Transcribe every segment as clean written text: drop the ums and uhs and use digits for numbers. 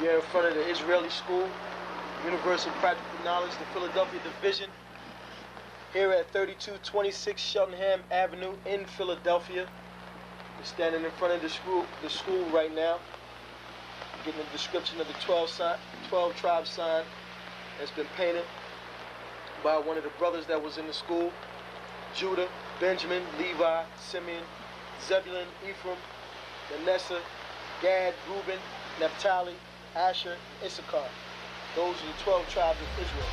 We are in front of the Israeli School, Universal Practical Knowledge, the Philadelphia Division, here at 3226 Cheltenham Avenue in Philadelphia. We're standing in front of the school right now, getting a description of the 12 tribe sign that's been painted by one of the brothers that was in the school: Judah, Benjamin, Levi, Simeon, Zebulun, Ephraim, Manasseh, Gad, Reuben, Naphtali, Asher, Issachar. Those are the 12 tribes of Israel.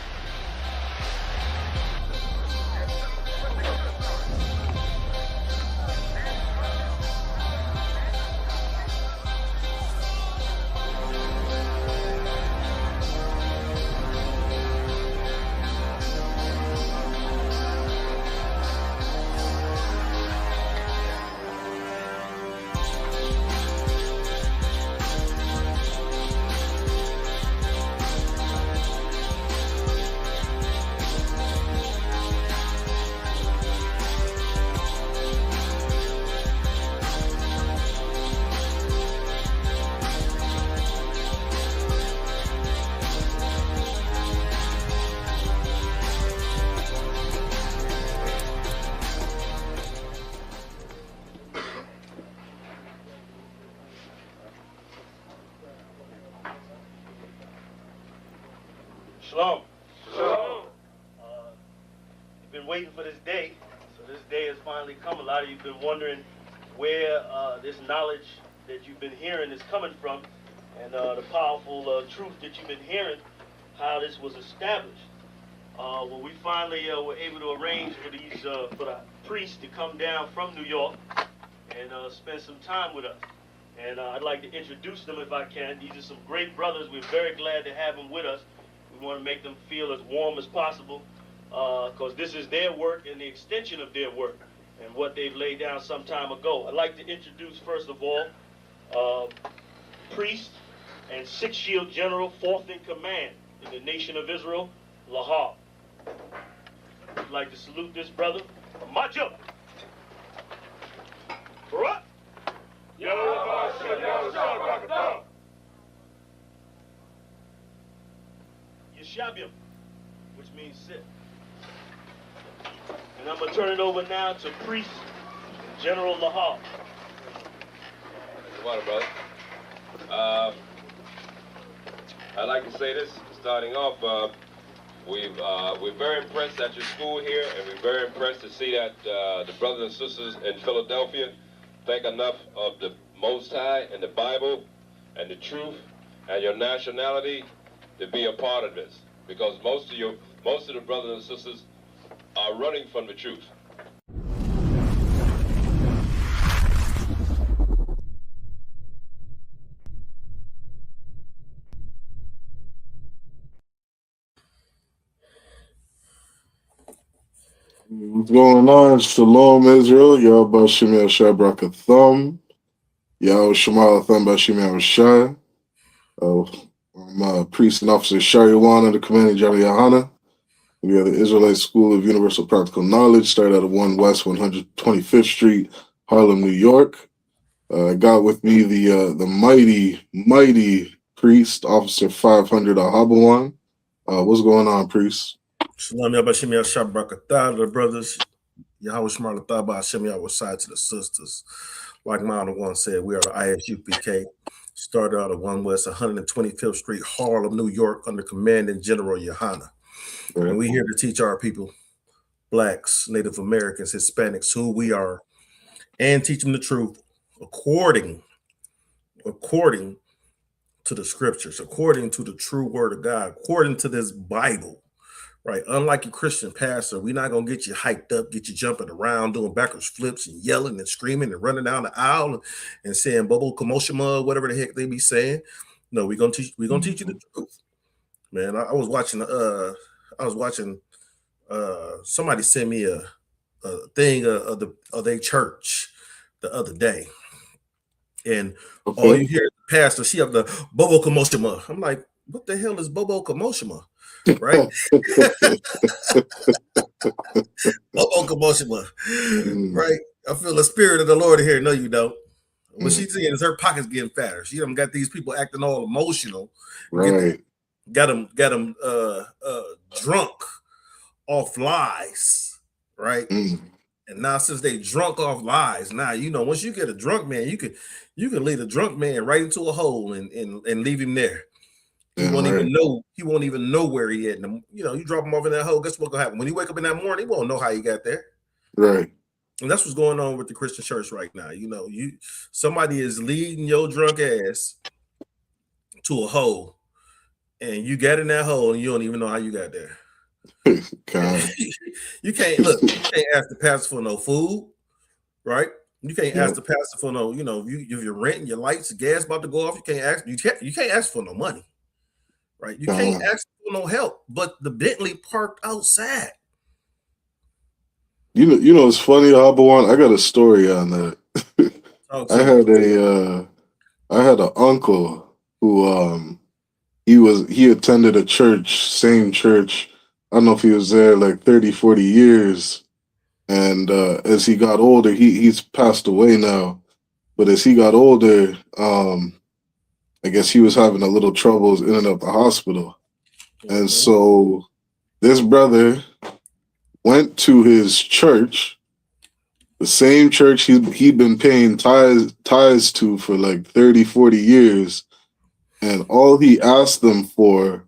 Shalom. Shalom. You've been waiting for this day, so this day has finally come. A lot of you have been wondering where this knowledge that you've been hearing is coming from, and the powerful truth that you've been hearing, how this was established. Well, we finally were able to arrange for the priests to come down from New York and spend some time with us. And I'd like to introduce them if I can. These are some great brothers. We're very glad to have them with us. We want to make them feel as warm as possible, because this is their work and the extension of their work and what they've laid down some time ago. I'd like to introduce, first of all, priest and Sixth Shield General, 4th in command in the nation of Israel, Lahab. I'd like to salute this brother. Macho! Barak! Yeshabim, which means sit. And I'm going to turn it over now to Priest General Lahab. Come on, brother. I'd like to say this, starting off, we're very impressed at your school here, and we're very impressed to see that the brothers and sisters in Philadelphia think enough of the Most High and the Bible and the truth and your nationality to be a part of this, because most of the brothers and sisters are running from the truth. What's going on? Shalom, Israel. Yahweh Shem Yahshai Brakathum. Yahweh Shemal Atham Bashim Yahshai. I'm Priest and Officer Shari Wana, the Commanding General Yohana. We are the Israelite School of Universal Practical Knowledge, started out of 1 West 125th Street, Harlem, New York. I got with me the mighty Priest, Officer 500 Ahabawan. What's going on, Priest? Shalom Yabashim Yahshai Barakatah to the brothers. Yahweh Shemar Lataba Hashem Yahweh side to the sisters. Like my other one said, we are the ISUPK. Started out of 1 West 125th Street, Harlem, New York, under Commanding General Yohana. And we're here to teach our people, Blacks, Native Americans, Hispanics, who we are, and teach them the truth according to the scriptures, according to the true word of God, according to this Bible. Right, unlike a Christian pastor, we're not gonna get you hyped up, get you jumping around, doing backwards flips and yelling and screaming and running down the aisle and saying "Bobo Kamoshima," whatever the heck they be saying. No, we're gonna teach you the truth, man. I was watching somebody send me a thing of their church the other day, and all you hear is the pastor, she have the Bobo Kamoshima. I'm like, what the hell is Bobo Kamoshima? Right? Right? I feel the spirit of the Lord here. No, you don't. What she's seeing is her pockets getting fatter. She done got these people acting all emotional. Right. Got them drunk off lies, right? Mm. And now since they drunk off lies, now once you get a drunk man, you can lead a drunk man right into a hole and leave him there. He won't even know. He won't even know where he at. And, you drop him off in that hole. Guess what's gonna happen when he wake up in that morning? He won't know how he got there. Right. And that's what's going on with the Christian church right now. Somebody is leading your drunk ass to a hole, and you got in that hole, and you don't even know how you got there. You can't ask the pastor for no food, right? You can't ask the pastor for no, if your rent and your lights, gas about to go off, you can't ask for no money, right? You can't ask for no help. But the Bentley parked outside. It's funny, Abawan. I got a story on that. I had an uncle who he attended a church, same church. I don't know if he was there like 30, 40 years. And as he got older, he's passed away now. But as he got older, I guess he was having a little troubles in and out the hospital. And so this brother went to his church, the same church he'd been paying tithes to for like 30, 40 years. And all he asked them for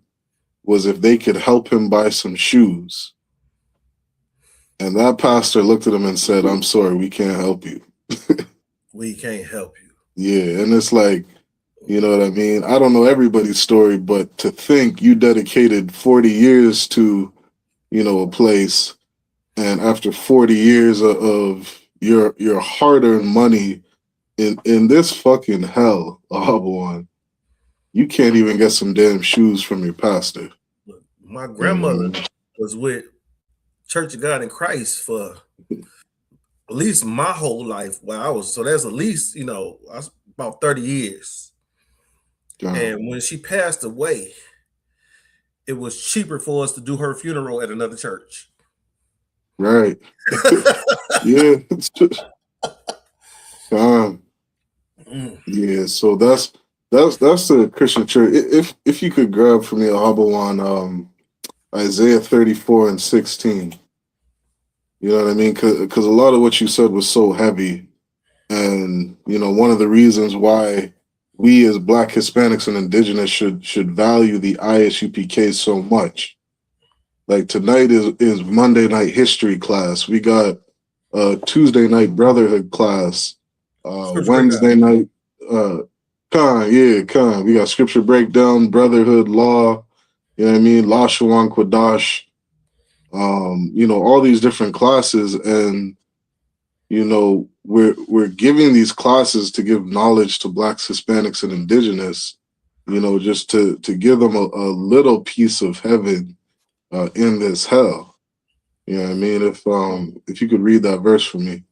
was if they could help him buy some shoes. And that pastor looked at him and said, "I'm sorry, we can't help you." We can't help you. Yeah, and it's like, you know what I mean? I don't know everybody's story, but to think you dedicated 40 years to, a place, and after 40 years of your hard-earned money in this fucking hell, Abawan, you can't even get some damn shoes from your pastor. My grandmother was with Church of God in Christ for at least my whole life. So that's at least, about 30 years. And when she passed away, it was cheaper for us to do her funeral at another church. Right. Yeah. Yeah, so that's the Christian church. If you could grab for me, Abawan, Isaiah 34:16. You know what I mean? Because a lot of what you said was so heavy. And, one of the reasons why we as Black Hispanics and Indigenous should value the ISUPK so much. Like tonight is Monday night history class. We got Tuesday night brotherhood class. Wednesday night, we got scripture breakdown, brotherhood, law, you know what I mean? La Shawan Kwadash, all these different classes. And, we're giving these classes to give knowledge to Blacks, Hispanics, and Indigenous, just to give them a little piece of heaven in this hell. You know what I mean? If you could read that verse for me.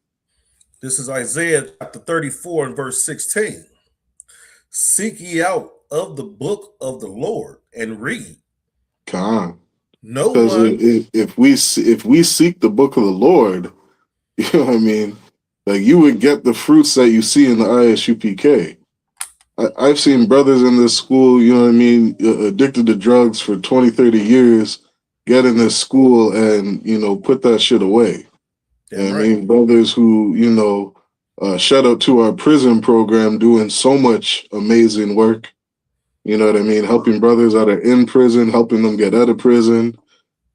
This is Isaiah chapter 34 and verse 16. Seek ye out of the book of the Lord and read. Because No one. if we seek the book of the Lord, you know what I mean? Like you would get the fruits that you see in the ISUPK. I've seen brothers in this school, you know what I mean, addicted to drugs for 20, 30 years, get in this school and, put that shit away. Damn I mean, brothers who, shout out to our prison program doing so much amazing work. You know what I mean? Helping brothers that are in prison, helping them get out of prison.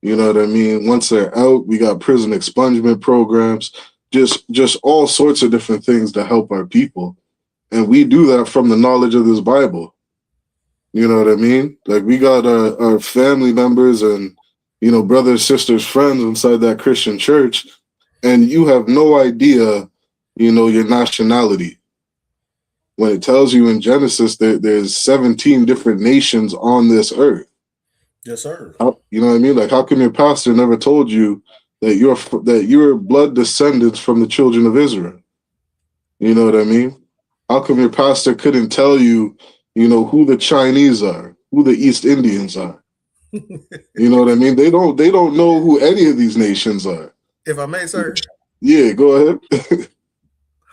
You know what I mean? Once they're out, we got prison expungement programs, just all sorts of different things to help our people. And we do that from the knowledge of this Bible. You know what I mean? Like we got our family members and, brothers, sisters, friends inside that Christian church. And you have no idea, your nationality. When it tells you in Genesis that there's 17 different nations on this earth. Yes, sir. You know what I mean? Like, how come your pastor never told you that you're blood descendants from the children of Israel? You know what I mean? How come your pastor couldn't tell you, who the Chinese are, who the East Indians are? You know what I mean? They don't know who any of these nations are. If I may, sir. Yeah, go ahead.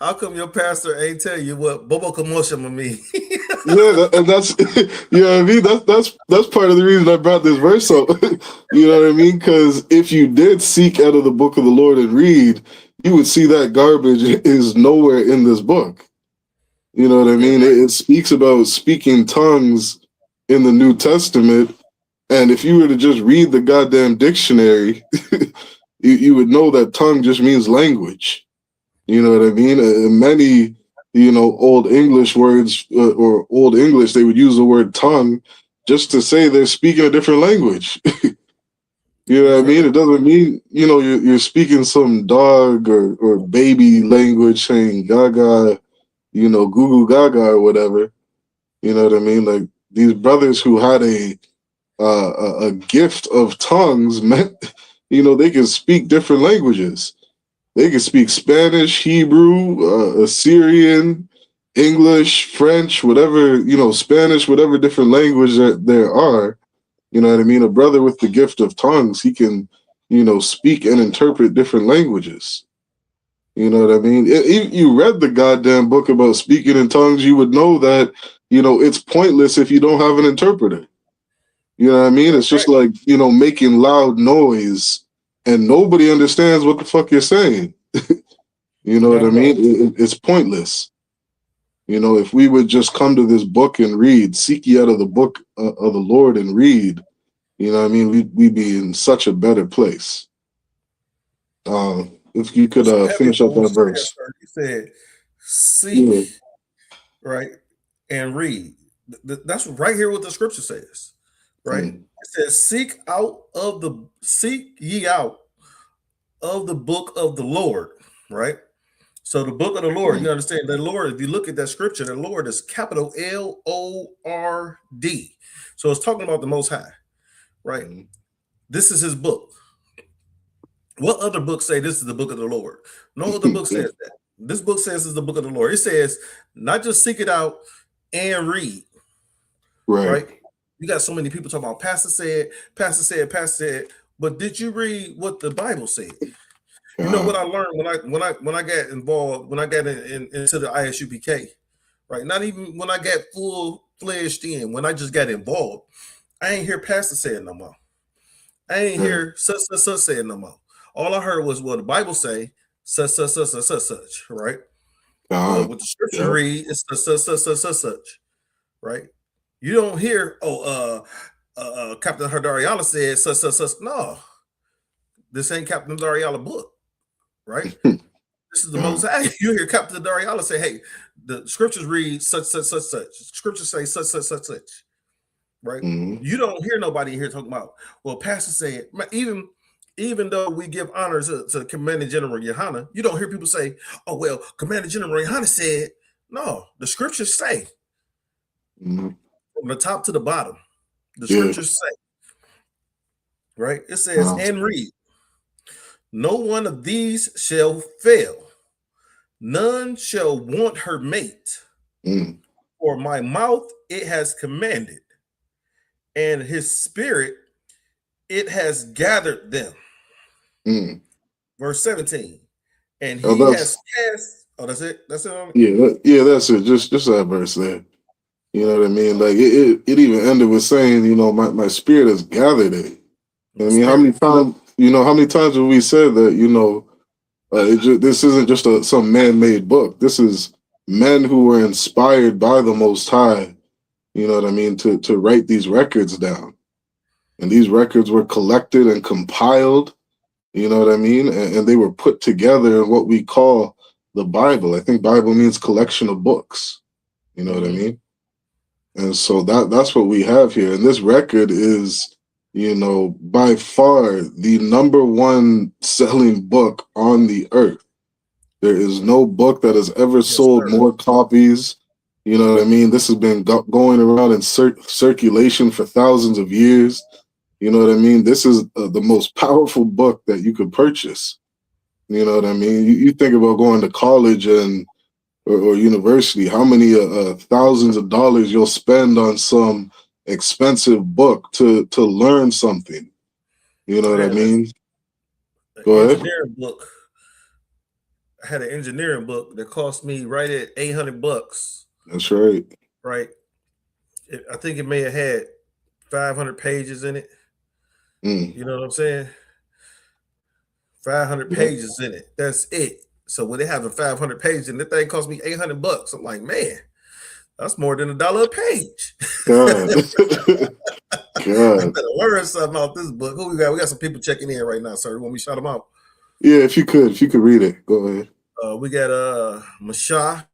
How come your pastor ain't tell you what Bobo Commotion mean? And that's you know what I mean. That's part of the reason I brought this verse up. You know what I mean? Because if you did seek out of the book of the Lord and read, you would see that garbage is nowhere in this book. You know what I mean? It speaks about speaking tongues in the New Testament, and if you were to just read the goddamn dictionary, you would know that tongue just means language. You know what I mean? Many, Old English words or Old English, they would use the word tongue just to say they're speaking a different language. You know what I mean? It doesn't mean, you're speaking some dog or baby language saying gaga, goo goo gaga or whatever. You know what I mean? Like these brothers who had a gift of tongues meant, they can speak different languages. They can speak Spanish, Hebrew, Assyrian, English, French, whatever, Spanish, whatever different language that there are. You know what I mean? A brother with the gift of tongues, he can, speak and interpret different languages. You know what I mean? You read the goddamn book about speaking in tongues, you would know that, it's pointless if you don't have an interpreter. You know what I mean? It's just like, making loud noise and nobody understands what the fuck you're saying. You know what I mean? It's pointless. If we would just come to this book and read, seek ye out of the book of the Lord and read, you know what I mean? We'd be in such a better place. If you could finish up that verse. He said, seek, right, and read. That's right here what the scripture says, right? It says, seek ye out of the book of the Lord, right? So the book of the Lord, you understand that Lord, if you look at that scripture, the Lord is capital Lord. So it's talking about the Most High, right? This is his book. What other books say this is the book of the Lord? No other book says that. This book says it's the book of the Lord. It says not just seek it out and read, right? You got so many people talking about pastor said, but did you read what the Bible said? You know what I learned when I got involved, when I got into the ISUPK, right? Not even when I got full-fledged in, when I just got involved, I ain't hear pastor say it no more. I ain't hear such say it no more. All I heard was what the Bible say, such, right? What the scripture read is such, right? You don't hear, Captain Dariala said such. No, this ain't Captain Dariala book, right? This is the Most High. You hear Captain Dariala say, hey, the scriptures read such. Scriptures say such, right? You don't hear nobody here talking about, well, pastor said, even though we give honor to Commander General Yohana, you don't hear people say, oh, well, Commander General Yohana said. No, the scriptures say. From the top to the bottom, the scriptures say, right? It says, and read, no one of these shall fail. None shall want her mate. For my mouth it has commanded, and his spirit it has gathered them. Verse 17. And he has cast. Oh, that's it? That's it? Yeah, that's it. Just that verse there. You know what I mean? Like it even ended with saying, my spirit has gathered it. I mean, how many times have we said that, this isn't just some man-made book. This is men who were inspired by the Most High, you know what I mean, to write these records down. And these records were collected and compiled, you know what I mean? And they were put together in what we call the Bible. I think Bible means collection of books. You know what I mean? And so that's what we have here. And this record is, by far the #1 selling book on the earth. There is no book that has ever sold more copies. You know what I mean? This has been going around in circulation for thousands of years. You know what I mean? This is the most powerful book that you could purchase. You know what I mean? You think about going to college or university, how many thousands of dollars you'll spend on some expensive book to learn something. You know what I mean? Go ahead. Book. I had an engineering book that cost me right at $800. That's right. Right. I think it may have had 500 pages in it. Mm. You know what I'm saying? 500 pages in it. That's it. So when they have a 500 pages and the thing cost me $800, I'm like, man, that's more than $1 a page. God. I God. better learn something out this book. Who we got? We got some people checking in right now, sir. Want me to shout them out? Yeah, if you could read it, go ahead. We got Masha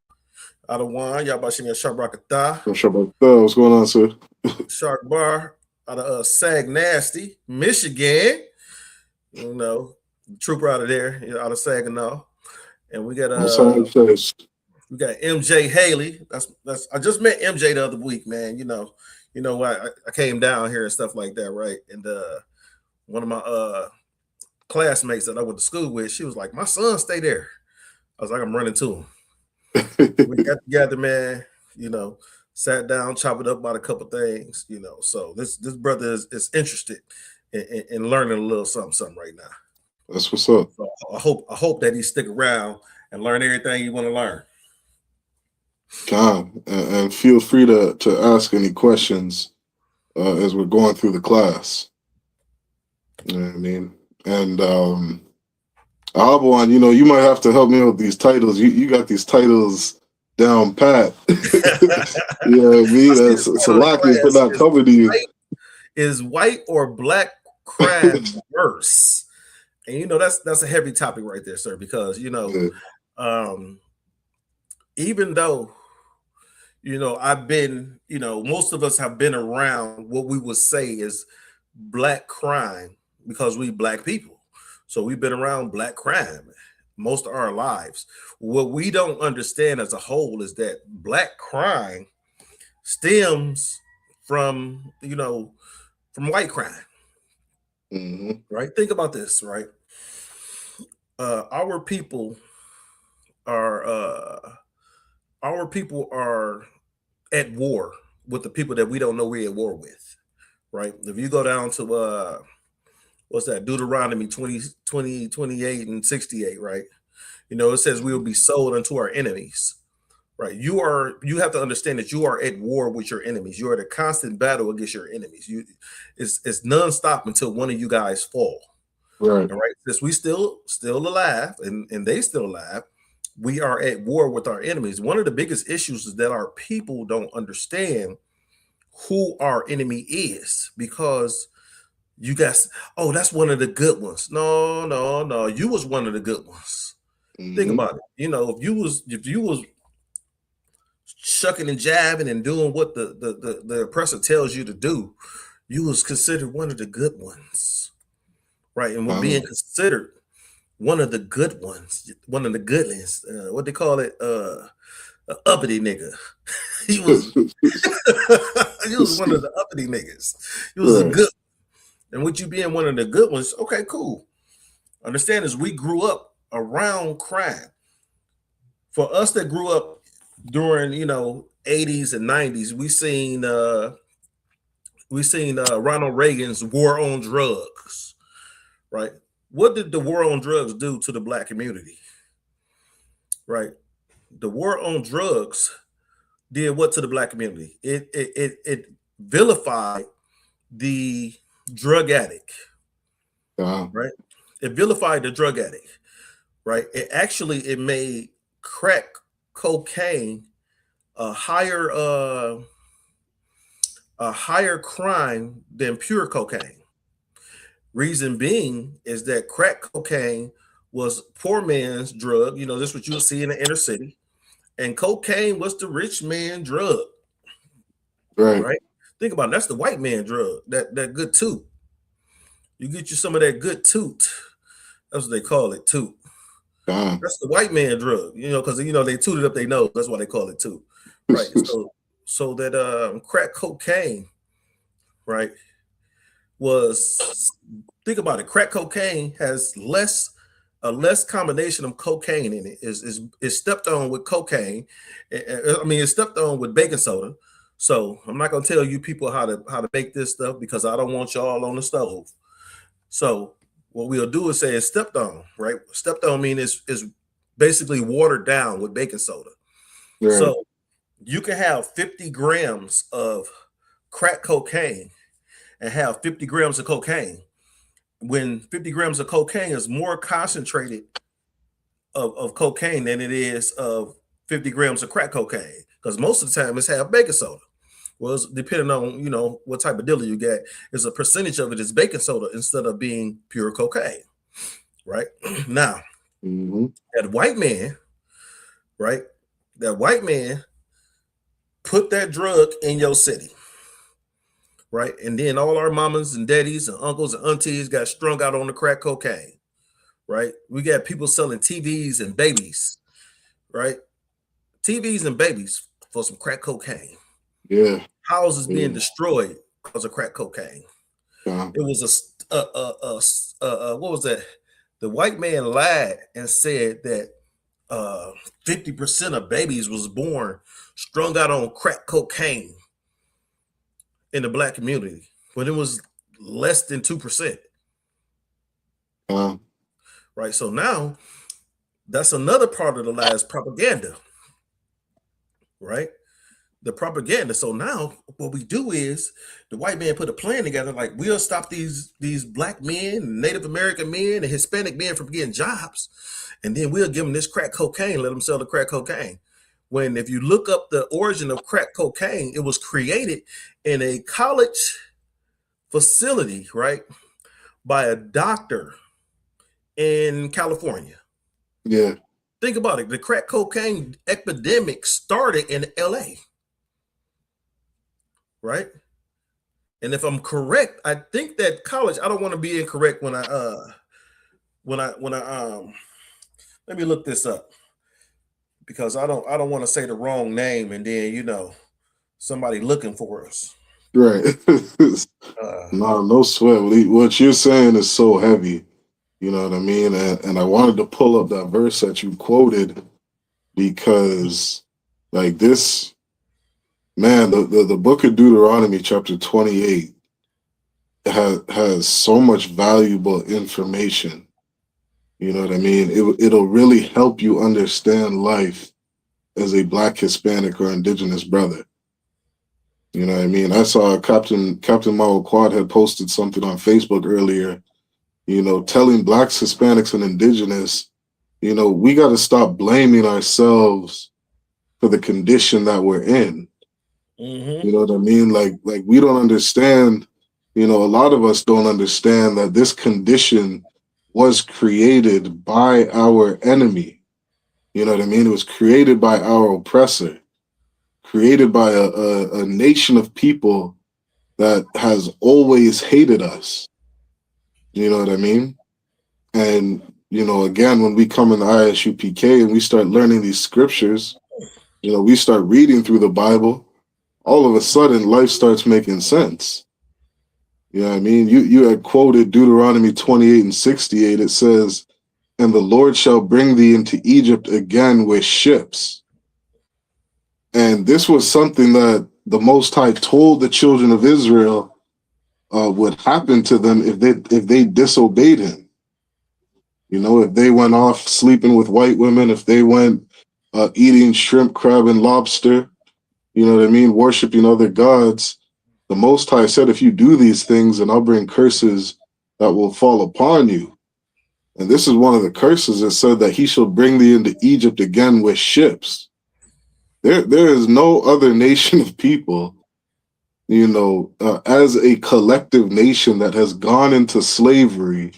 out of Juan. Y'all about to me a Sharp Rockata. What's going on, sir? Shark Bar out of Sag Nasty, Michigan. You know, trooper out of there, out of Saginaw. And we got we got MJ Haley. That's I just met MJ the other week, man. You know, I came down here and stuff like that, right? And one of my classmates that I went to school with, she was like, my son stay there. I was like, I'm running to him. We got together, man, you know, sat down, chopped it up about a couple things, you know. So this brother is interested in learning a little something right now. That's what's up. So I hope that he stick around and learn everything you want to learn. God, and feel free to ask any questions as we're going through the class. You know what I mean? And Ahabuan, you know, you might have to help me with these titles. You got these titles down pat. You know what I mean? It's a lot for not cover these. Is white or black crime worse? And you know that's a heavy topic right there, sir, because you know, even though you know I've been, you know, most of us have been around what we would say is black crime because we black people. So we've been around black crime most of our lives. What we don't understand as a whole is that black crime stems from, you know, from white crime. Mm-hmm. Right? Think about this, right? Our people are at war with the people that we don't know we're at war with, right? If you go down to what's that, Deuteronomy 20, 28 and 68, right? You know, it says we will be sold unto our enemies, right? You have to understand that you are at war with your enemies. You are at a constant battle against your enemies. It's nonstop until one of you guys fall. Right. All right. Since we still alive and they still alive, we are at war with our enemies. One of the biggest issues is that our people don't understand who our enemy is, because you guys, oh, that's one of the good ones. No, you was one of the good ones. Mm-hmm. Think about it. You know, if you was shucking and jabbing and doing what the oppressor tells you to do, you was considered one of the good ones, right? And we're being considered one of the good ones, one of the goodlings. What they call it, uppity nigga. He was he was one of the uppity niggas. He was a good. And with you being one of the good ones, okay, cool. Understand is we grew up around crime. For us that grew up during, you know, 80s and 90s, we seen Ronald Reagan's war on drugs, right? What did the war on drugs do to the black community? Right? The war on drugs did what to the black community? It vilified the drug addict, right? It vilified the drug addict, right? It made crack cocaine a higher crime than pure cocaine. Reason being is that crack cocaine was poor man's drug. You know, this is what you'll see in the inner city, and cocaine was the rich man drug, right? Think about it. That's the white man drug, that good toot. You get you some of that good toot. That's what they call it, toot. That's the white man drug, you know, because, you know, they tooted up their nose. That's why they call it toot, right? so that crack cocaine, right, was, think about it. Crack cocaine has a less combination of cocaine in it. Is stepped on with cocaine. I mean, it's stepped on with baking soda. So I'm not gonna tell you people how to make this stuff because I don't want y'all on the stove. So what we'll do is say it's stepped on, right? Stepped on means is basically watered down with baking soda. Right. So you can have 50 grams of crack cocaine and have 50 grams of cocaine, when 50 grams of cocaine is more concentrated of cocaine than it is of 50 grams of crack cocaine, because most of the time it's half baking soda. Well, it's depending on, you know, what type of dealer you get, is a percentage of it is baking soda instead of being pure cocaine, right? Now, that white man, right? That white man put that drug in your city, right? And then all our mamas and daddies and uncles and aunties got strung out on the crack cocaine, right? We got people selling TVs and babies, right? TVs and babies for some crack cocaine. Yeah. Houses being destroyed because of crack cocaine. Yeah. It was what was that? The white man lied and said that 50% of babies was born strung out on crack cocaine in the black community, when it was less than 2%. Right. So now that's another part of the lie, is propaganda. Right. The propaganda. So now what we do is the white man put a plan together, like, we'll stop these black men, Native American men, and Hispanic men from getting jobs, and then we'll give them this crack cocaine, let them sell the crack cocaine. When if you look up the origin of crack cocaine, it was created in a college facility, right, by a doctor in California. Yeah. Think about it. The crack cocaine epidemic started in LA. Right. And if I'm correct, I think that college, I don't want to be incorrect when I let me look this up, because I don't want to say the wrong name and then, you know, somebody looking for us. Right. No sweat. What you're saying is so heavy. You know what I mean? And I wanted to pull up that verse that you quoted, because like this, man, the book of Deuteronomy, chapter 28, has so much valuable information. You know what I mean? It'll really help you understand life as a Black, Hispanic, or Indigenous brother. You know what I mean? I saw Captain Mao Quad had posted something on Facebook earlier, you know, telling Blacks, Hispanics, and Indigenous, you know, we got to stop blaming ourselves for the condition that we're in. You know what I mean? Like we don't understand, you know, a lot of us don't understand that this condition was created by our enemy. You know what I mean? It was created by our oppressor, created by a nation of people that has always hated us. You know what I mean? And, you know, again, when we come in the ISUPK and we start learning these scriptures, you know, we start reading through the Bible, all of a sudden life starts making sense. You know what I mean? You had quoted Deuteronomy 28:68. It says, "And the Lord shall bring thee into Egypt again with ships." And this was something that the Most High told the children of Israel would happen to them if they disobeyed him. You know, if they went off sleeping with white women, if they went eating shrimp, crab, and lobster, you know what I mean, worshiping other gods, the Most High said, if you do these things, then I'll bring curses that will fall upon you. And this is one of the curses that said that he shall bring thee into Egypt again with ships. There is no other nation of people, you know, as a collective nation that has gone into slavery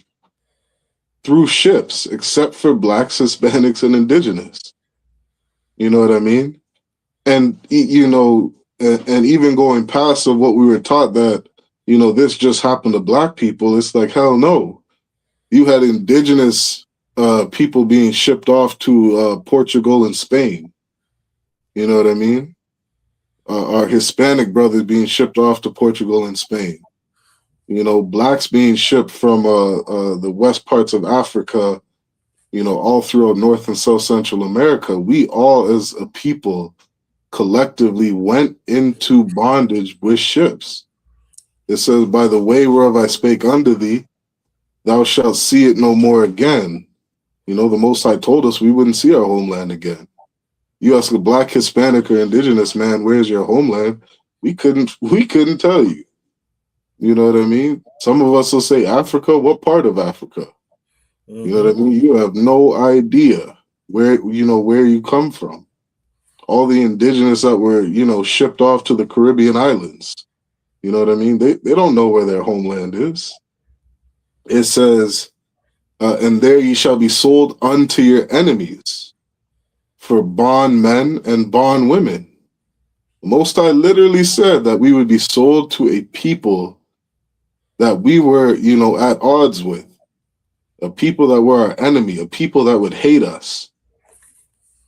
through ships, except for Blacks, Hispanics, and Indigenous. You know what I mean? And, you know, and even going past of what we were taught that, you know, this just happened to Black people, it's like, hell no. You had Indigenous people being shipped off to Portugal and Spain. You know what I mean? Our Hispanic brothers being shipped off to Portugal and Spain. You know, Blacks being shipped from the west parts of Africa, you know, all throughout North and South Central America. We all as a people collectively went into bondage with ships. It says, by the way whereof I spake unto thee, thou shalt see it no more again. You know, the Most High told us we wouldn't see our homeland again. You ask a Black, Hispanic, or Indigenous man, where's your homeland? We couldn't tell you. You know what I mean? Some of us will say Africa. What part of Africa? You know what I mean? You have no idea where you come from. All the indigenous that were, shipped off to the Caribbean islands. You know what I mean? They don't know where their homeland is. It says, and there ye shall be sold unto your enemies for bondmen and bondwomen. Most High literally said that we would be sold to a people that we were, at odds with, a people that were our enemy, a people that would hate us.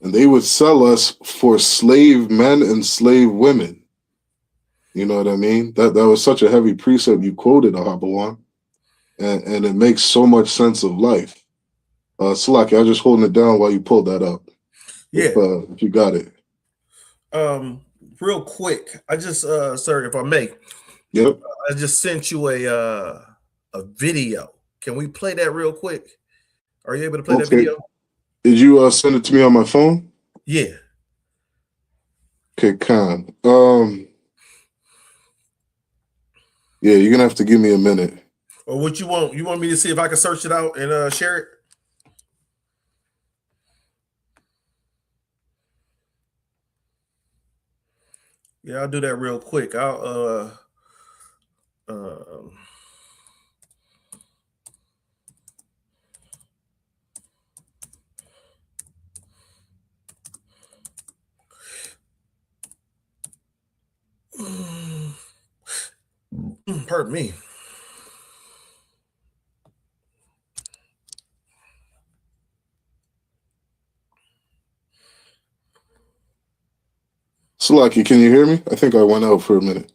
And they would sell us for slave men and slave women. You know what I mean? That was such a heavy precept you quoted, Ahabawan. And it makes so much sense of life. Salaki, I was just holding it down while you pulled that up. Yeah. If you got it. Real quick, I just, sir, if I may. Yep. I just sent you a video. Can we play that real quick? Are you able to play that video? Did you send it to me on my phone? Yeah. Okay, Khan. Yeah, you're gonna have to give me a minute. Or what you want? You want me to see if I can search it out and share it? Yeah, I'll do that real quick. I'll pardon me. Salaki, can you hear me? I think I went out for a minute.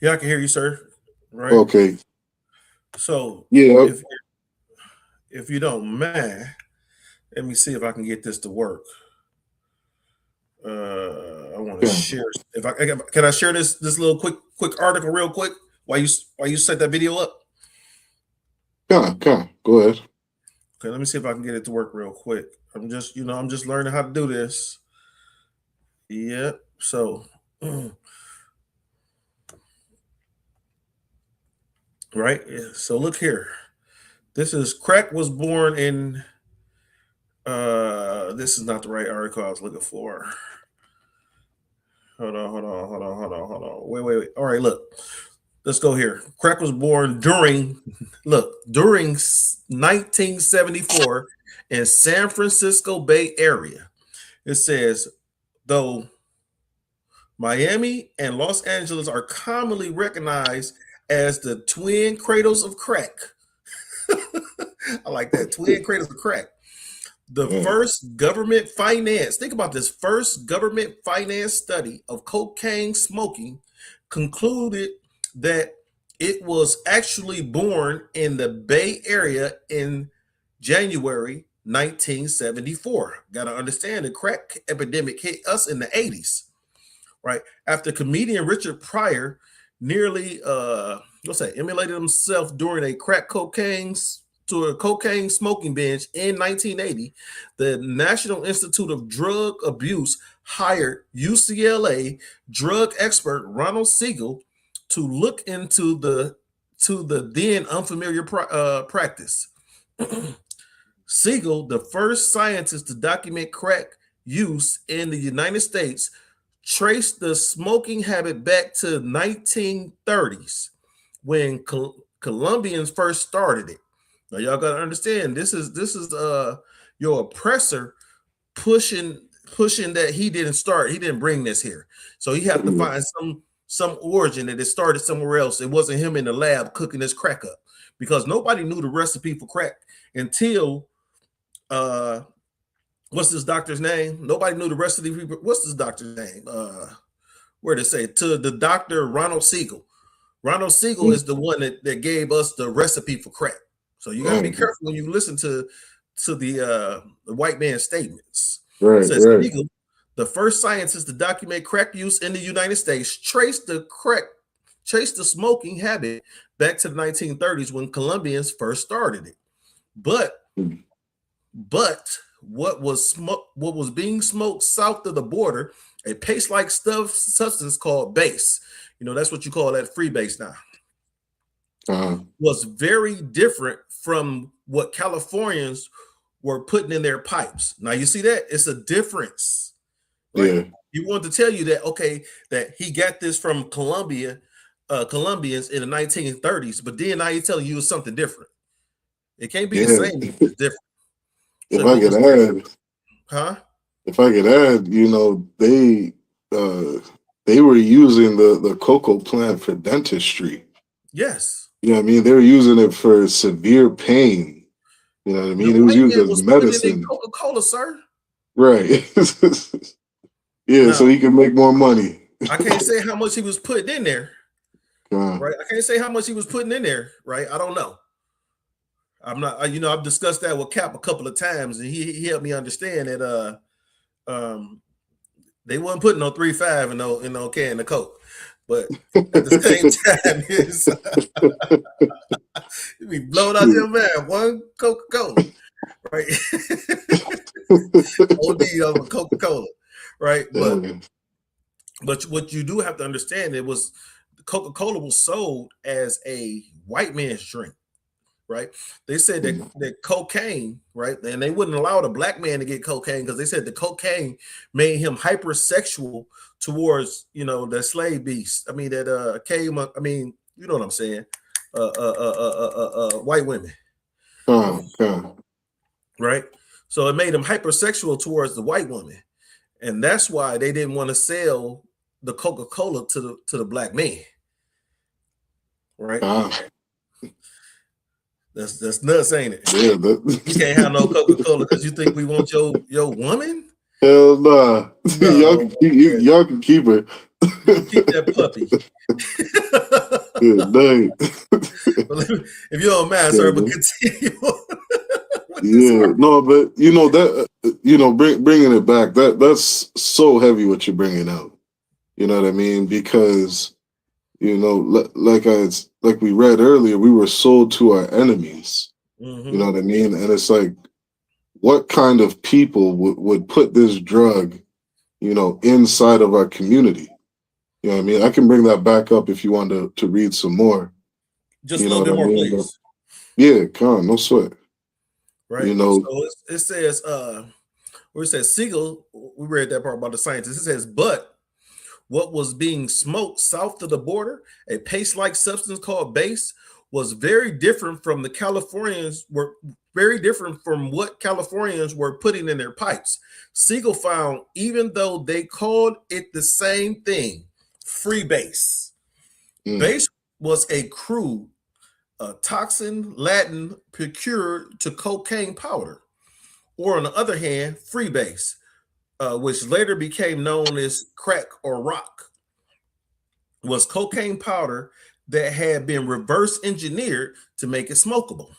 Yeah, I can hear you, sir. Right. Okay. So yeah, if you don't mind, let me see if I can get this to work. I want to share. Can I share this little quick article real quick while you set that video up? Go ahead. Okay, let me see if I can get it to work real quick. I'm just learning how to do this. Yep. So, right. Yeah. So look here. This is Crack was born in. This is not the right article I was looking for. Hold on. Wait. All right, look. Let's go here. Crack was born during 1974 in San Francisco Bay Area. It says, though Miami and Los Angeles are commonly recognized as the twin cradles of crack. I like that. Twin cradles of crack. The first government finance, think about this, first government finance study of cocaine smoking concluded that it was actually born in the Bay Area in January 1974. Got to understand the crack epidemic hit us in the 80s, right? After comedian Richard Pryor nearly, emulated himself during a cocaine smoking binge in 1980, the National Institute of Drug Abuse hired UCLA drug expert Ronald Siegel to look into the then unfamiliar practice. Siegel, the first scientist to document crack use in the United States, traced the smoking habit back to 1930s when Colombians first started it. Now y'all gotta understand, this is your oppressor pushing that he didn't bring this here. So he had to find some origin that it started somewhere else. It wasn't him in the lab cooking this crack up, because nobody knew the recipe for crack until what's this doctor's name? Nobody knew the recipe. What's this doctor's name? Where to say to the doctor Ronald Siegel. Ronald Siegel is the one that gave us the recipe for crack. So you gotta be careful when you listen to the white man's statements. Right, it says right. Siegel, the first scientist to document crack use in the United States, traced the smoking habit back to the 1930s when Colombians first started it. But but what was being smoked south of the border, a paste-like substance called base. You know, that's what you call that free base now. Was very different from what Californians were putting in their pipes. Now you see that it's a difference, right? Yeah. He wanted to tell you that, okay, that he got this from Colombians in the 1930s, but then now he's telling you it's something different. It can't be the same. It's different. If I could add, if I could add, you know, they were using the cocoa plant for dentistry. Yes. You know what I mean? They were using it for severe pain. You know what I mean? It was used as medicine. Coca-Cola, sir. Right. Yeah, now, so he can make more money. I can't say how much he was putting in there. Right. I can't say how much he was putting in there. Right. I don't know. I'm not, you know, I've discussed that with Cap a couple of times, and he helped me understand that they wasn't putting no 3.5 in no can of Coke. But at the same time, we blowing out your man one Coca-Cola, right? OD of a Coca-Cola, right? But what you do have to understand, it was Coca-Cola was sold as a white man's drink, right? They said that cocaine, right? And they wouldn't allow the black man to get cocaine because they said the cocaine made him hypersexual towards, you know, the slave beast. I mean, that came up, I mean, you know what I'm saying? White women. Right? So it made him hypersexual towards the white woman. And that's why they didn't want to sell the Coca-Cola to the black man. Right? That's nuts, ain't it? Yeah, you can't have no Coca-Cola because you think we want your woman? Hell nah. Y'all can keep her. Keep that puppy. Yeah, dang. If you don't mind, sir, but continue. Yeah, no, but you know that bringing it back, that's so heavy what you're bringing out. You know what I mean? Because you know, like we read earlier, we were sold to our enemies. Mm-hmm. You know what I mean? And it's like, what kind of people would put this drug, you know, inside of our community? You know what I mean? I can bring that back up if you want to read some more. Just a little bit more, please. Yeah, come on, no sweat. Right. You know, so it says, where it says Siegel, we read that part about the scientists. It says, but what was being smoked south of the border, a paste-like substance called base, was very different from what Californians were putting in their pipes. Siegel found, even though they called it the same thing, free base. Base was a crude toxin Latin procured to cocaine powder, or on the other hand, free base, which later became known as crack or rock, was cocaine powder that had been reverse engineered to make it smokable.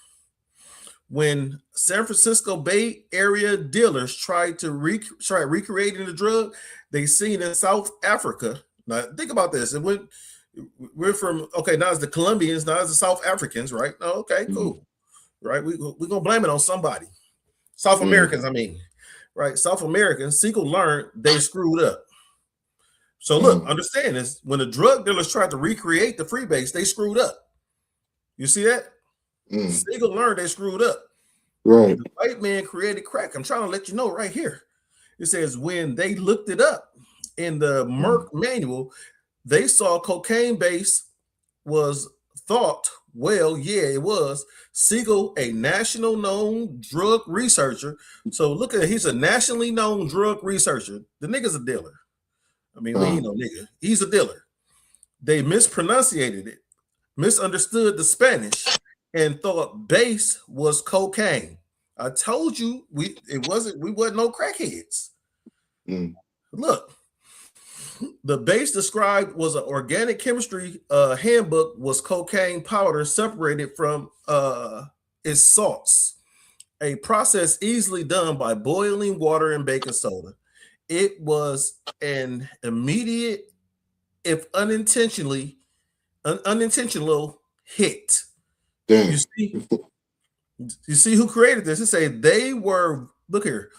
When San Francisco Bay Area dealers tried recreating the drug, they seen in South Africa. Now think about this. We're from, okay, now it's the Colombians, now it's the South Africans, right? Oh, okay, cool. Right? We're gonna blame it on somebody. South Americans, I mean. Right? South Americans, Siegel learned they screwed up. So look, understand this. When the drug dealers tried to recreate the free base, they screwed up. You see that? Siegel learned they screwed up. Right. The white man created crack. I'm trying to let you know right here. It says when they looked it up in the Merck manual, they saw cocaine base was thought, well, yeah, it was. Siegel, a national known drug researcher. So look at it. He's a nationally known drug researcher. The nigga's a dealer. I mean, we ain't no nigga. He's a dealer. They mispronunciated it, misunderstood the Spanish, and thought base was cocaine. I told you we wasn't no crackheads. Look, the base described was an organic chemistry handbook, was cocaine powder separated from its salts, a process easily done by boiling water and baking soda. It was an immediate, if unintentional hit. Damn. You see, You see who created this? It say they were, look here,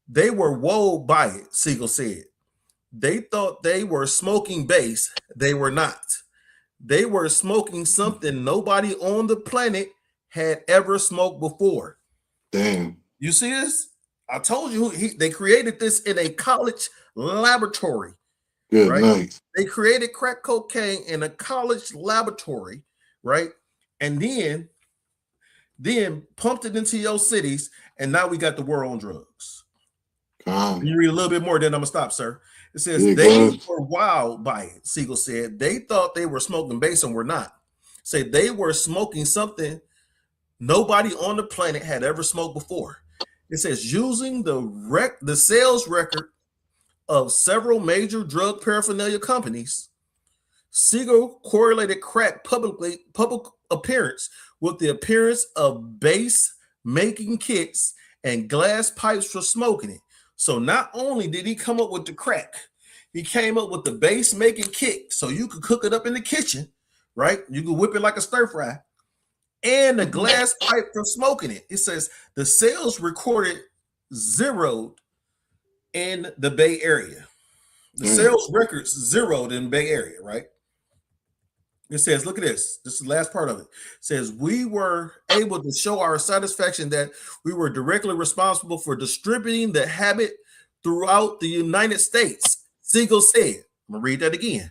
they were wowed by it, Siegel said. They thought they were smoking bass. They were not. They were smoking something nobody on the planet had ever smoked before. Damn. You see this? I told you they created this in a college laboratory. Good right? night. They created crack cocaine in a college laboratory, right? And then pumped it into your cities, and now we got the war on drugs. You read a little bit more, then I'm gonna stop, sir. It says they were wild by it. Siegel said they thought they were smoking base and were not. Say they were smoking something nobody on the planet had ever smoked before. It says using the sales record of several major drug paraphernalia companies, Siegel correlated crack public appearance with the appearance of base making kits and glass pipes for smoking it. So not only did he come up with the crack, he came up with the base making kit so you could cook it up in the kitchen, right? You could whip it like a stir fry, and the glass pipe for smoking it. It says the sales recorded zeroed in the Bay Area. The sales records zeroed in Bay Area, right? It says, look at this. This is the last part of it. It says, we were able to show our satisfaction that we were directly responsible for distributing the habit throughout the United States. Siegel said, I'm going to read that again.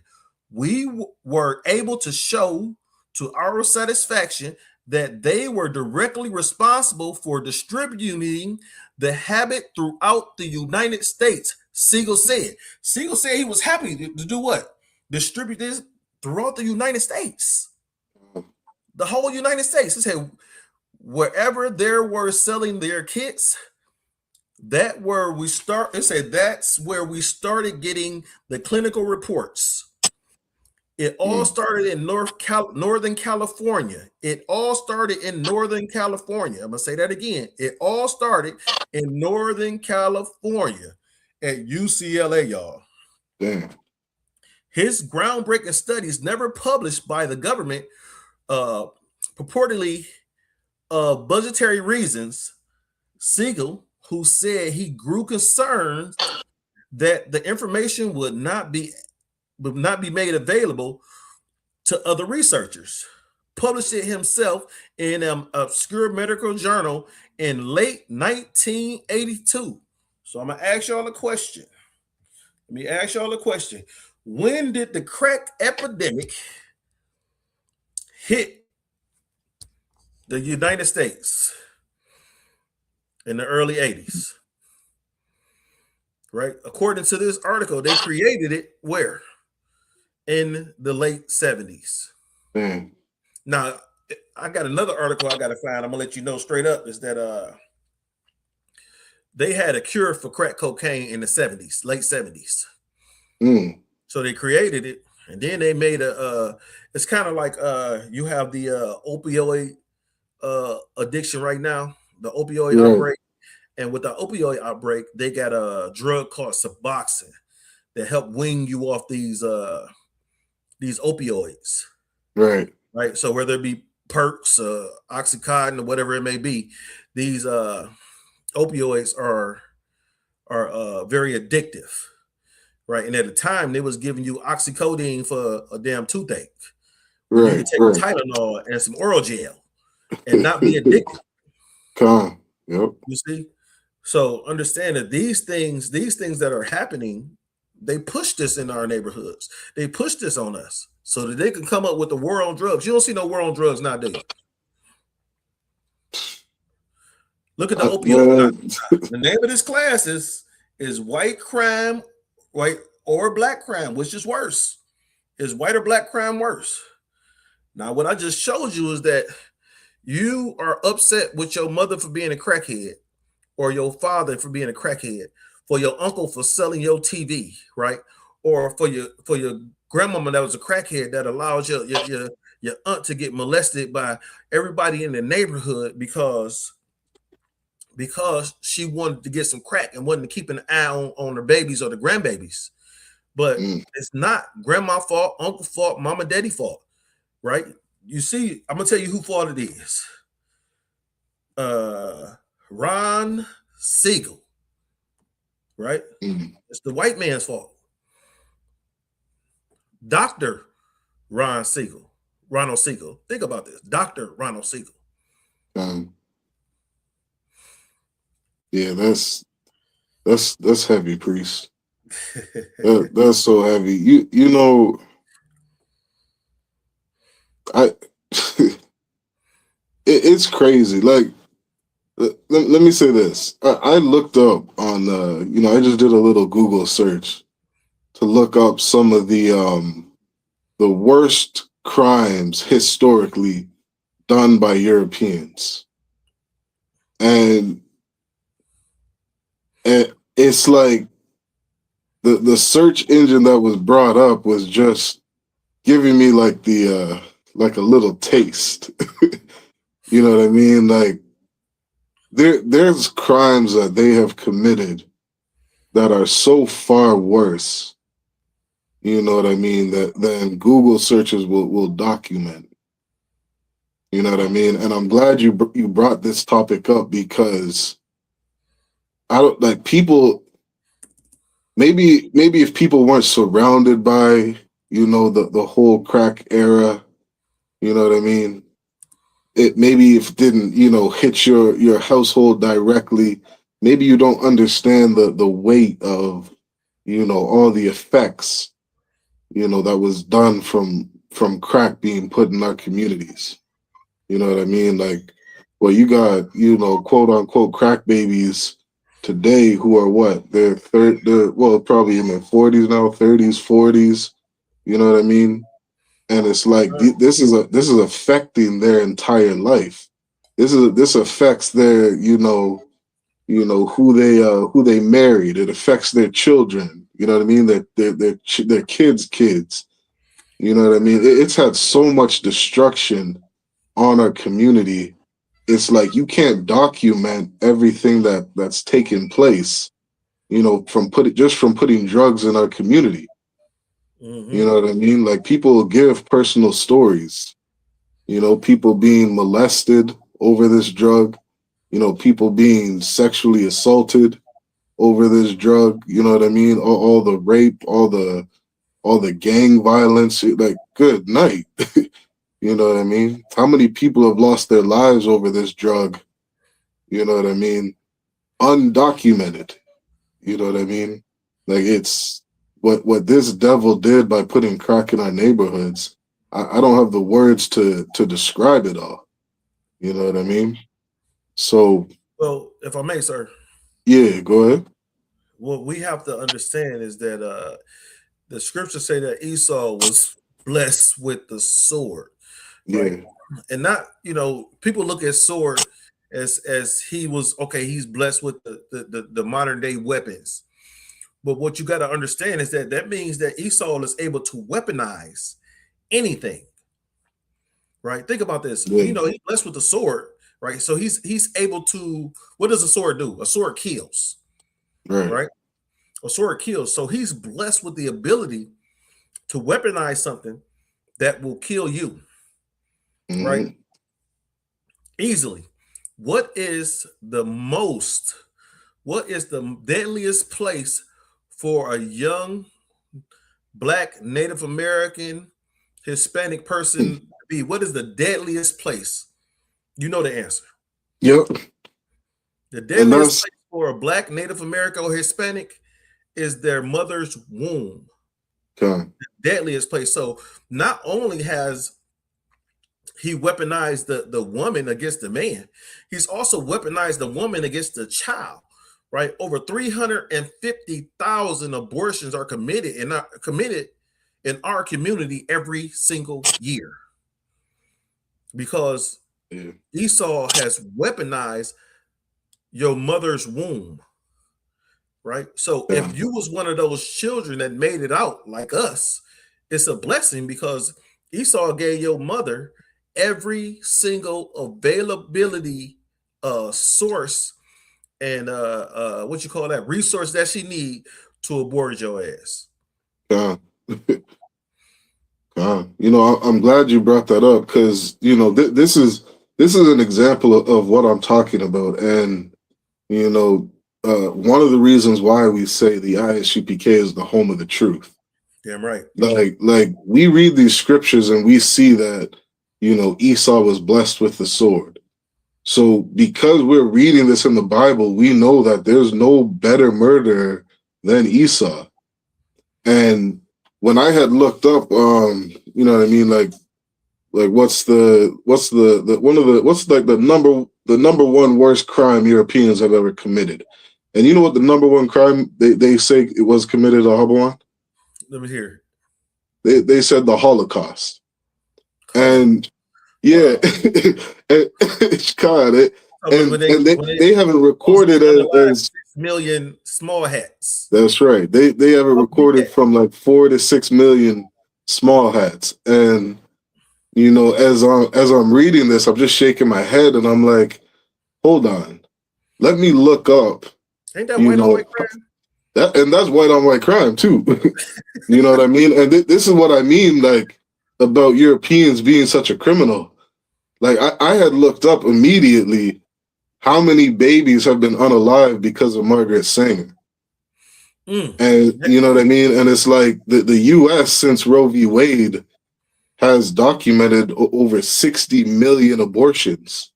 We were able to show to our satisfaction that they were directly responsible for distributing the habit throughout the United States. Siegel said. Siegel said he was happy to do what? Distribute this throughout the United States. The whole United States. He said wherever there were selling their kits, that's where we started getting the clinical reports. It all started in Northern California. It all started in Northern California. I'm going to say that again. It all started in Northern California at UCLA, y'all. Damn. His groundbreaking studies, never published by the government, purportedly budgetary reasons, Siegel, who said he grew concerned that the information would not be made available to other researchers, published it himself in an obscure medical journal in late 1982. So I'm gonna ask y'all a question. Let me ask y'all a question. When did the crack epidemic hit the United States? In the early 80s. Right? According to this article, they created it where? In the late 70s. Now, I got another article I got to find. I'm going to let you know straight up is that they had a cure for crack cocaine in the 70s, late 70s. So they created it, and then they made it's kind of like you have the opioid addiction right now, the opioid outbreak. And with the opioid outbreak, they got a drug called Suboxone that help wean you off these opioids. Right. So whether it be Perks, Oxycontin, or whatever it may be, these opioids are very addictive. Right. And at the time, they was giving you oxycodone for a damn toothache. You could take Tylenol and some oral gel and not be addicted. You see? So understand that these things that are happening, they push this in our neighborhoods. They push this on us so that they can come up with the war on drugs. You don't see no war on drugs now, do you? Look at the opioid. The name of this class is white crime, white or black crime, which is worse. Is white or black crime worse? Now, what I just showed you is that you are upset with your mother for being a crackhead, or your father for being a crackhead, for your uncle for selling your TV, right? Or for your grandmama that was a crackhead that allows your aunt to get molested by everybody in the neighborhood because she wanted to get some crack and wanted to keep an eye on her babies or the grandbabies. But it's not grandma's fault, uncle's fault, mama, daddy fault, right? You see, I'm gonna tell you who fault it is. Ron Siegel, right? Mm. It's the white man's fault. Dr. Ronald Siegel. Think about this. Dr. Ronald Siegel. Yeah, that's heavy, priest. That's so heavy. You know, I it's crazy. Like, let me say this. I looked up on I just did a little Google search to look up some of the worst crimes historically done by Europeans. And it's like the search engine that was brought up was just giving me like like a little taste. You know what I mean? Like there's crimes that they have committed that are so far worse, you know what I mean, that than Google searches will document. You know what I mean? And I'm glad you brought this topic up, because I don't like people. Maybe if people weren't surrounded by the whole crack era, you know what I mean. It maybe if it didn't hit your household directly, maybe you don't understand the weight of all the effects that was done from crack being put in our communities. You know what I mean? Like, well, you got, quote unquote crack babies today who are what? They're probably in their 40s now, 30s, 40s. You know what I mean? And it's like this is affecting their entire life. This affects their, who they married. It affects their children. You know what I mean? Their kids. You know what I mean? It's had so much destruction on our community. It's like you can't document everything that's taken place, from putting drugs in our community. Mm-hmm. You know what I mean? Like, people give personal stories, people being molested over this drug, people being sexually assaulted over this drug, you know what I mean? All the rape, all the gang violence, like, good night. You know what I mean? How many people have lost their lives over this drug? You know what I mean? Undocumented. You know what I mean? Like, it's what this devil did by putting crack in our neighborhoods. I don't have the words to describe it all. You know what I mean? So, well, if I may, sir. Yeah, go ahead. What we have to understand is that the scriptures say that Esau was blessed with the sword. Right. Yeah. And not, people look at sword as he was he's blessed with the modern day weapons. But what you got to understand is that means that Esau is able to weaponize anything. Right? Think about this. Yeah. He's blessed with the sword, right? So he's able to, what does a sword do? A sword kills. Right? A sword kills. So he's blessed with the ability to weaponize something that will kill you. Mm-hmm. Right? Easily. What is the deadliest place for a young Black, Native American, Hispanic person to be? What is the deadliest place? You know the answer. Yep. The deadliest place for a Black, Native American, or Hispanic is their mother's womb. Okay. The deadliest place. So not only has he weaponized the woman against the man, he's also weaponized the woman against the child, right? Over 350,000 abortions are committed in our community every single year, because Esau has weaponized your mother's womb, right? So if you was one of those children that made it out like us, it's a blessing, because Esau gave your mother every single availability source and resource that she need to abort your ass. I'm glad you brought that up, because this is this is an example of what I'm talking about. And, you know, one of the reasons why we say the ISUPK is the home of the truth. Damn right. Like we read these scriptures and we see that, you know, Esau was blessed with the sword. So because we're reading this in the Bible, we know that there's no better murderer than Esau. And when I had looked up, you know what I mean, like what's the number one worst crime Europeans have ever committed? And you know what the number one crime they say it was committed, Habawan? Let me hear. They said the Holocaust. And yeah, God, they haven't recorded as 6 million small hats. That's right. They haven't recorded from like 4 to 6 million small hats. And you know, as I'm reading this, I'm just shaking my head and I'm like, hold on, let me look up. Ain't that white on white crime? That's white on white crime too. You know what I mean? And this is what I mean, like about Europeans being such a criminal. Like I had looked up immediately how many babies have been unalived because of Margaret Sanger. And you know what I mean? And it's like the U.S. since Roe v. Wade has documented over 60 million abortions.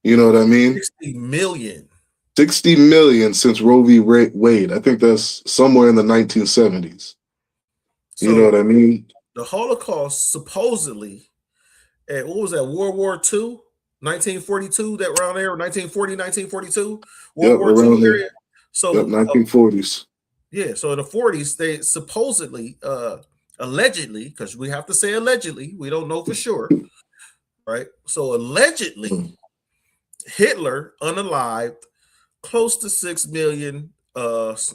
You know what I mean? 60 million. 60 million since Roe v. Wade. I think that's somewhere in the 1970s. So you know what I mean? The Holocaust supposedly, at what was that, World War II? 1942, that around there, 1940, 1942? World War II area. So 1940s. Yeah, so in the 40s, they supposedly, allegedly, because we have to say allegedly, we don't know for sure, right? So allegedly, Hitler unalived close to 6 million of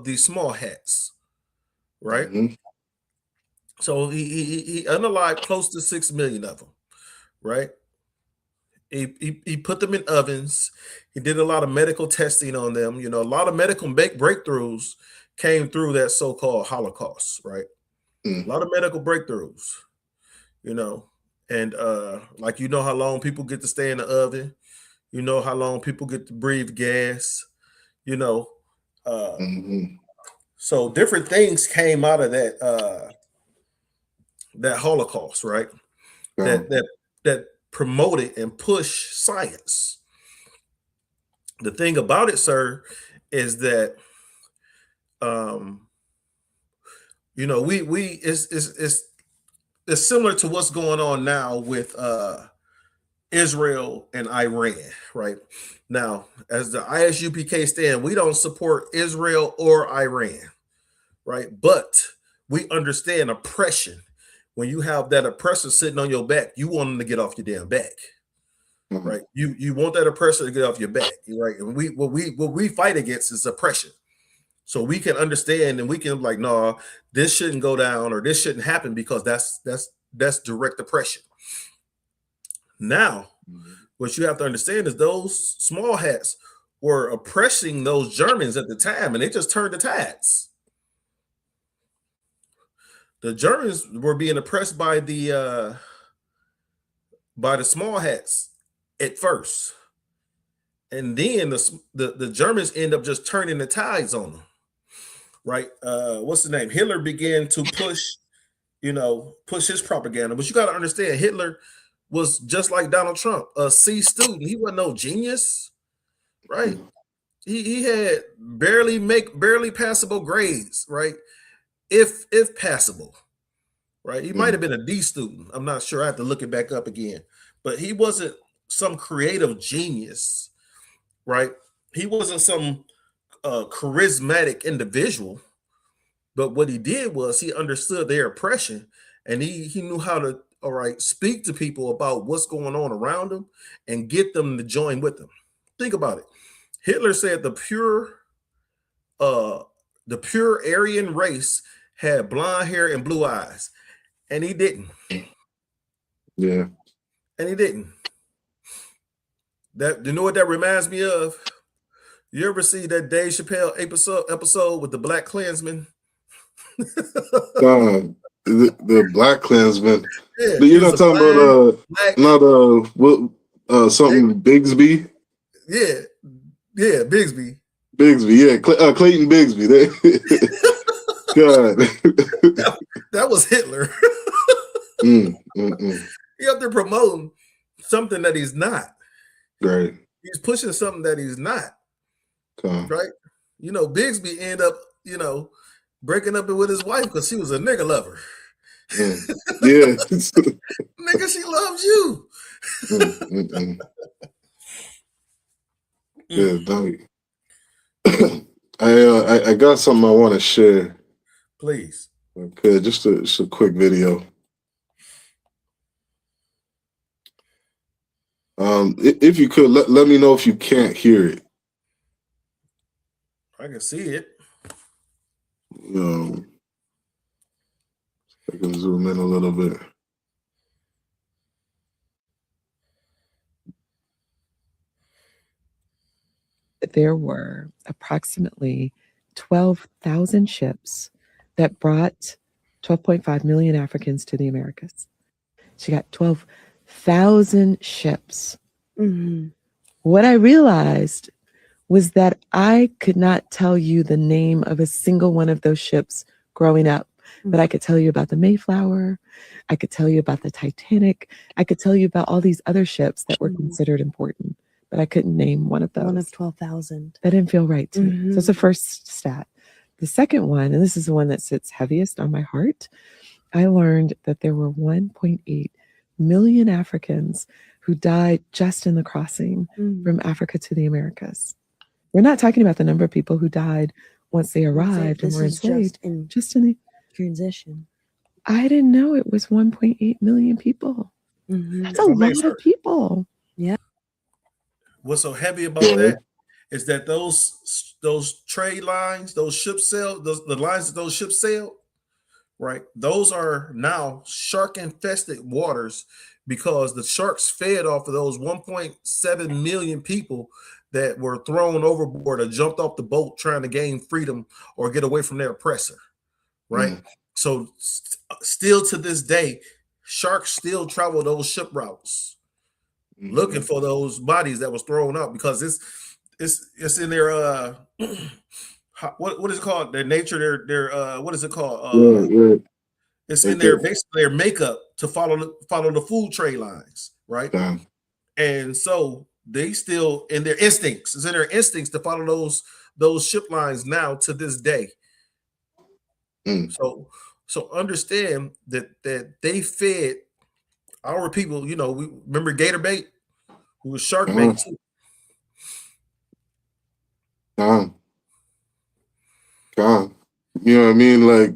these small hats, right? Mm-hmm. So he unalived close to 6 million of them, right? He put them in ovens. He did a lot of medical testing on them. You know, a lot of medical breakthroughs came through that so-called Holocaust, right? A lot of medical breakthroughs, you know, and like, you know how long people get to stay in the oven, you know how long people get to breathe gas, you know, so different things came out of that that Holocaust, right? That promoted and pushed science. The thing about it, sir, is that you know, it's similar to what's going on now with Israel and Iran, right? Now, as the ISUPK stand, we don't support Israel or Iran, right? But we understand oppression. When you have that oppressor sitting on your back, you want them to get off your damn back, right? You want that oppressor to get off your back, right? And what we fight against is oppression. So we can understand and we can like, no, this shouldn't go down or this shouldn't happen because that's direct oppression. Now, what you have to understand is those small hats were oppressing those Germans at the time, and they just turned the tides. The Germans were being oppressed by the small hats at first, and then the Germans end up just turning the tides on them. Right? What's the name? Hitler began to push his propaganda. But you got to understand, Hitler was just like Donald Trump, a C student. He wasn't no genius, right? He had barely passable grades, right? If passable, right? He might have been a D student. I'm not sure. I have to look it back up again. But he wasn't some creative genius, right? He wasn't some charismatic individual, but what he did was he understood their oppression, and he knew how to speak to people about what's going on around them and get them to join with them. Think about it. Hitler said the pure Aryan race had blonde hair and blue eyes, and he didn't. Yeah, and he didn't. That, you know what that reminds me of? You ever see that Dave Chappelle episode with the Black Klansman? The Black Klansman. Yeah, But she you're was not a talking black. about something Bigsby. Yeah, yeah, Bigsby. Bigsby, yeah, Clayton Bigsby. God. That was Hitler. Mm. He up there promoting something that he's not. Right. He's pushing something that he's not. Okay. Right? You know, Bigsby end up, breaking up with his wife because she was a nigga lover. Yeah. Nigga, she loves you. Yeah, dog. I got something I want to share. Please. Okay, just a quick video. If you could let me know if you can't hear it. I can see it. I can zoom in a little bit. There were approximately 12,000 ships that brought 12.5 million Africans to the Americas. She got 12,000 ships. Mm-hmm. What I realized was that I could not tell you the name of a single one of those ships growing up, but I could tell you about the Mayflower. I could tell you about the Titanic. I could tell you about all these other ships that were considered important, but I couldn't name one of those. One of 12,000. That didn't feel right to me. So it's the first stat. The second one, and this is the one that sits heaviest on my heart, I learned that there were 1.8 million Africans who died just in the crossing from Africa to the Americas. We're not talking about the number of people who died once they arrived and were enslaved. Just in the transition. I didn't know it was 1.8 million people. That's a lot of people. Yeah. What's so heavy about that is that those trade lines, those ship sail, the lines that those ships sail, right? Those are now shark infested waters because the sharks fed off of those 1.7 million people that were thrown overboard or jumped off the boat trying to gain freedom or get away from their oppressor, right? So still to this day, sharks still travel those ship routes looking for those bodies that was thrown out because it's in their what is it called? Their nature, their what is it called? It's in their basically their makeup to follow the food trade lines, right? And so they still in their instincts, it's in their instincts to follow those ship lines now to this day. So understand that they fed our people. We remember gator bait, who was shark bait too. You know what I mean? Like,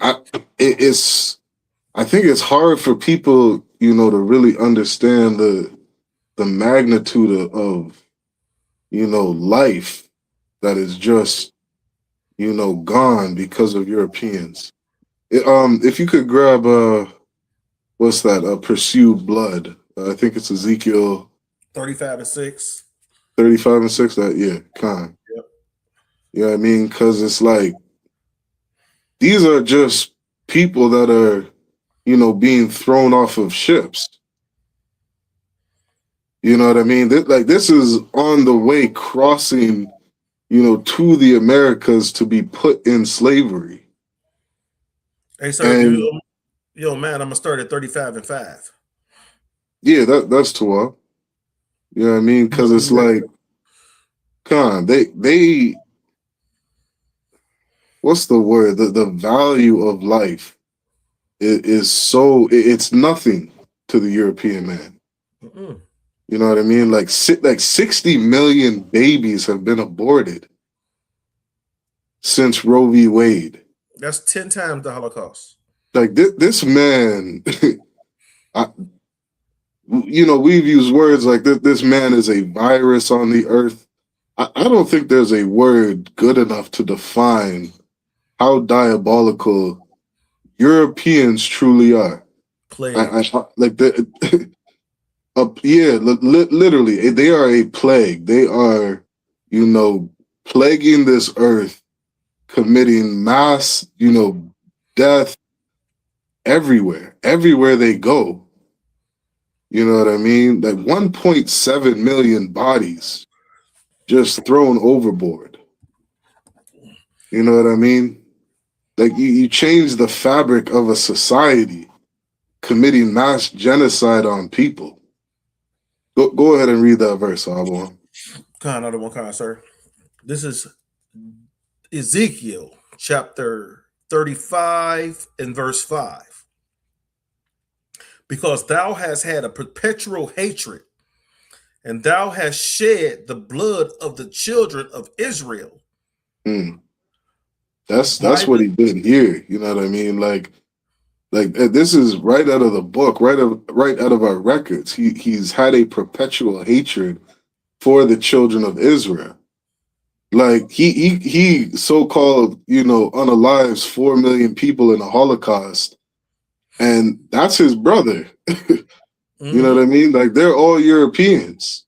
I think it's hard for people, to really understand the magnitude of life that is just, gone because of Europeans. If you could grab what's that? Pursued Blood. I think it's Ezekiel 35:6. 35:6. Con. Yep. You know what I mean? Because it's like these are just people that are, being thrown off of ships. You know what I mean? This is on the way crossing, to the Americas to be put in slavery. Hey, sir, man, I'm gonna start at 35:5. Yeah, that's 12. You know what I mean? Because it's like, they what's the word? The value of life is so it's nothing to the European man. You know what I mean? Like 60 million babies have been aborted since Roe v. Wade. That's 10 times the Holocaust. Like this man, we've used words like this man is a virus on the earth. I don't think there's a word good enough to define how diabolical Europeans truly are. Literally, they are a plague. They are, plaguing this earth, committing mass, death, everywhere they go. You know what I mean? Like 1.7 million bodies just thrown overboard. You know what I mean? Like you change the fabric of a society committing mass genocide on people. Go ahead and read that verse, Abu. Another one, sir. This is Ezekiel chapter 35 and verse 5. Because thou hast had a perpetual hatred, and thou hast shed the blood of the children of Israel. That's what he did here. You know what I mean? Like this is right out of the book, right out of our records. He's had a perpetual hatred for the children of Israel. Like he so-called, unalives 4 million people in the Holocaust, and that's his brother. You know what I mean? Like they're all Europeans.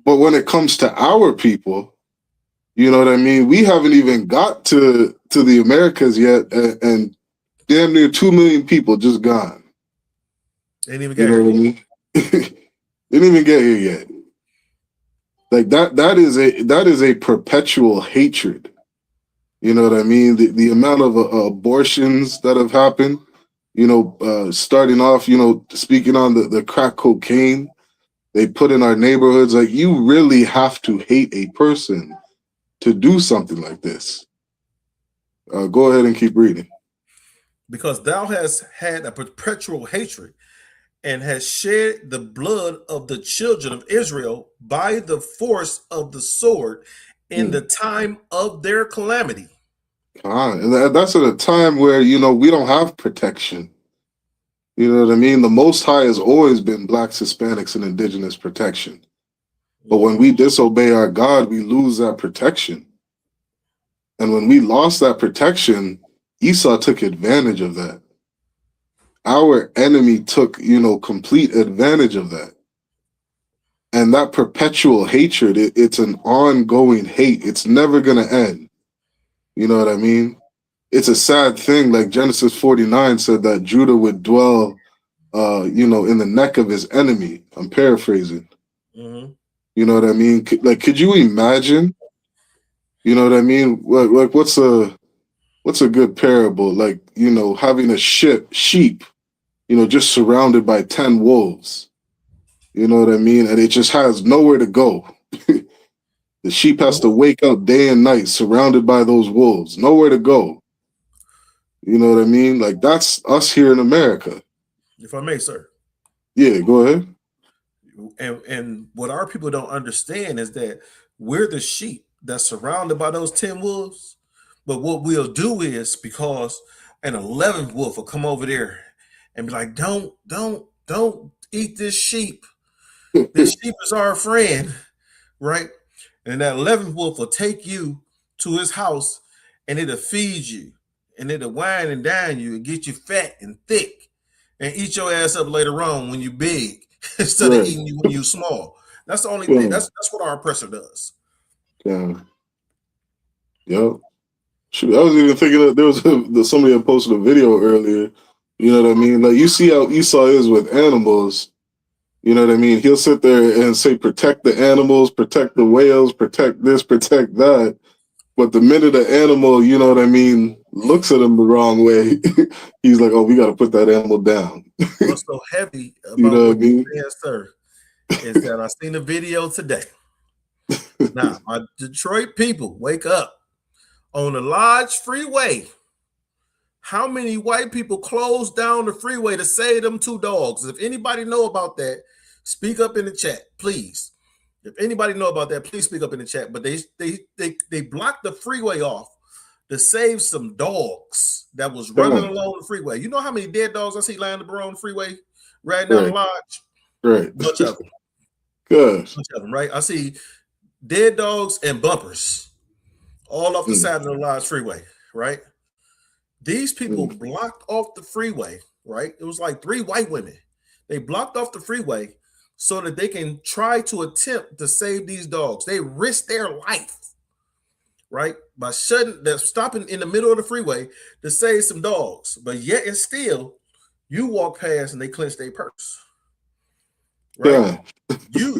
But when it comes to our people, you know what I mean? We haven't even got to the Americas yet, and damn near 2 million people just gone. Ain't even get here. What I mean? Didn't even get here yet. Like that is a perpetual hatred. You know what I mean? The amount of abortions that have happened, starting off, speaking on the crack cocaine they put in our neighborhoods. Like, you really have to hate a person to do something like this. Go ahead and keep reading. Because thou hast had a perpetual hatred and has shed the blood of the children of Israel by the force of the sword in the time of their calamity. And that's at a time where, we don't have protection. You know what I mean? The Most High has always been Blacks, Hispanics, and Indigenous protection. But when we disobey our God, we lose that protection. And when we lost that protection, Esau took advantage of that. Our enemy took, complete advantage of that. And that perpetual hatred, it's an ongoing hate. It's never going to end. You know what I mean? It's a sad thing. Like Genesis 49 said that Judah would dwell, in the neck of his enemy. I'm paraphrasing. Mm-hmm. You know what I mean? Could you imagine? You know what I mean? Like, what's a good parable? Like, having a sheep, just surrounded by 10 wolves. You know what I mean? And it just has nowhere to go. The sheep has to wake up day and night surrounded by those wolves. Nowhere to go. You know what I mean? Like, that's us here in America. If I may, sir. Yeah, go ahead. And what our people don't understand is that we're the sheep that's surrounded by those 10 wolves. But what we'll do is, because an 11th wolf will come over there and be like, don't eat this sheep. This sheep is our friend, right? And that 11th wolf will take you to his house, and it'll feed you, and it'll wine and dine you and get you fat and thick and eat your ass up later on when you're big instead of eating you when you're small. That's the only thing. That's what our oppressor does. Yeah. Yep. Shoot, I was even thinking that there was somebody had posted a video earlier. You know what I mean? Like, you see how Esau is with animals. You know what I mean? He'll sit there and say, protect the animals, protect the whales, protect this, protect that. But the minute an animal, you know what I mean, looks at him the wrong way, he's like, oh, we got to put that animal down. What's so heavy about You know what I mean? Yes, sir, is that I seen a video today. Now, my Detroit people, wake up. On the Lodge Freeway, how many white people closed down the freeway to save them 2 dogs? If anybody know about that, speak up in the chat, please. If anybody know about that, please speak up in the chat. But they blocked the freeway off to save some dogs that was running along the freeway. You know how many dead dogs I see lying around the freeway right now in the Lodge? Right. Bunch of them. Good. Bunch of them, right? I see dead dogs and bumpers all off the side of the Lodge Freeway, right? These people blocked off the freeway, right? It was like 3 white women. They blocked off the freeway so that they can try to attempt to save these dogs. They risked their life, right? By stopping in the middle of the freeway to save some dogs. But yet and still, You walk past and they clench their purse. Right? Yeah.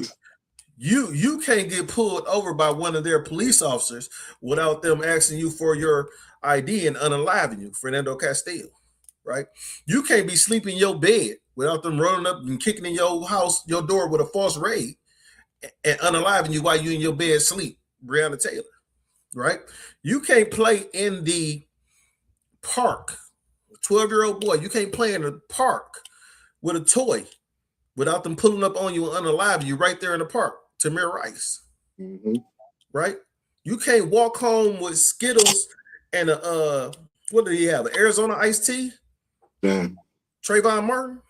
You can't get pulled over by one of their police officers without them asking you for your ID and unaliving you, Fernando Castillo. Right? You can't be sleeping in your bed without them running up and kicking in your house, your door with a false raid and unaliving you while you in your bed sleep, Breonna Taylor. Right? You can't play in the park. 12-year-old boy, you can't play in the park with a toy without them pulling up on you and unaliving you right there in the park. Tamir Rice. Mm-hmm. Right? You can't walk home with Skittles and what do you have? An Arizona iced tea? Damn. Trayvon Martin.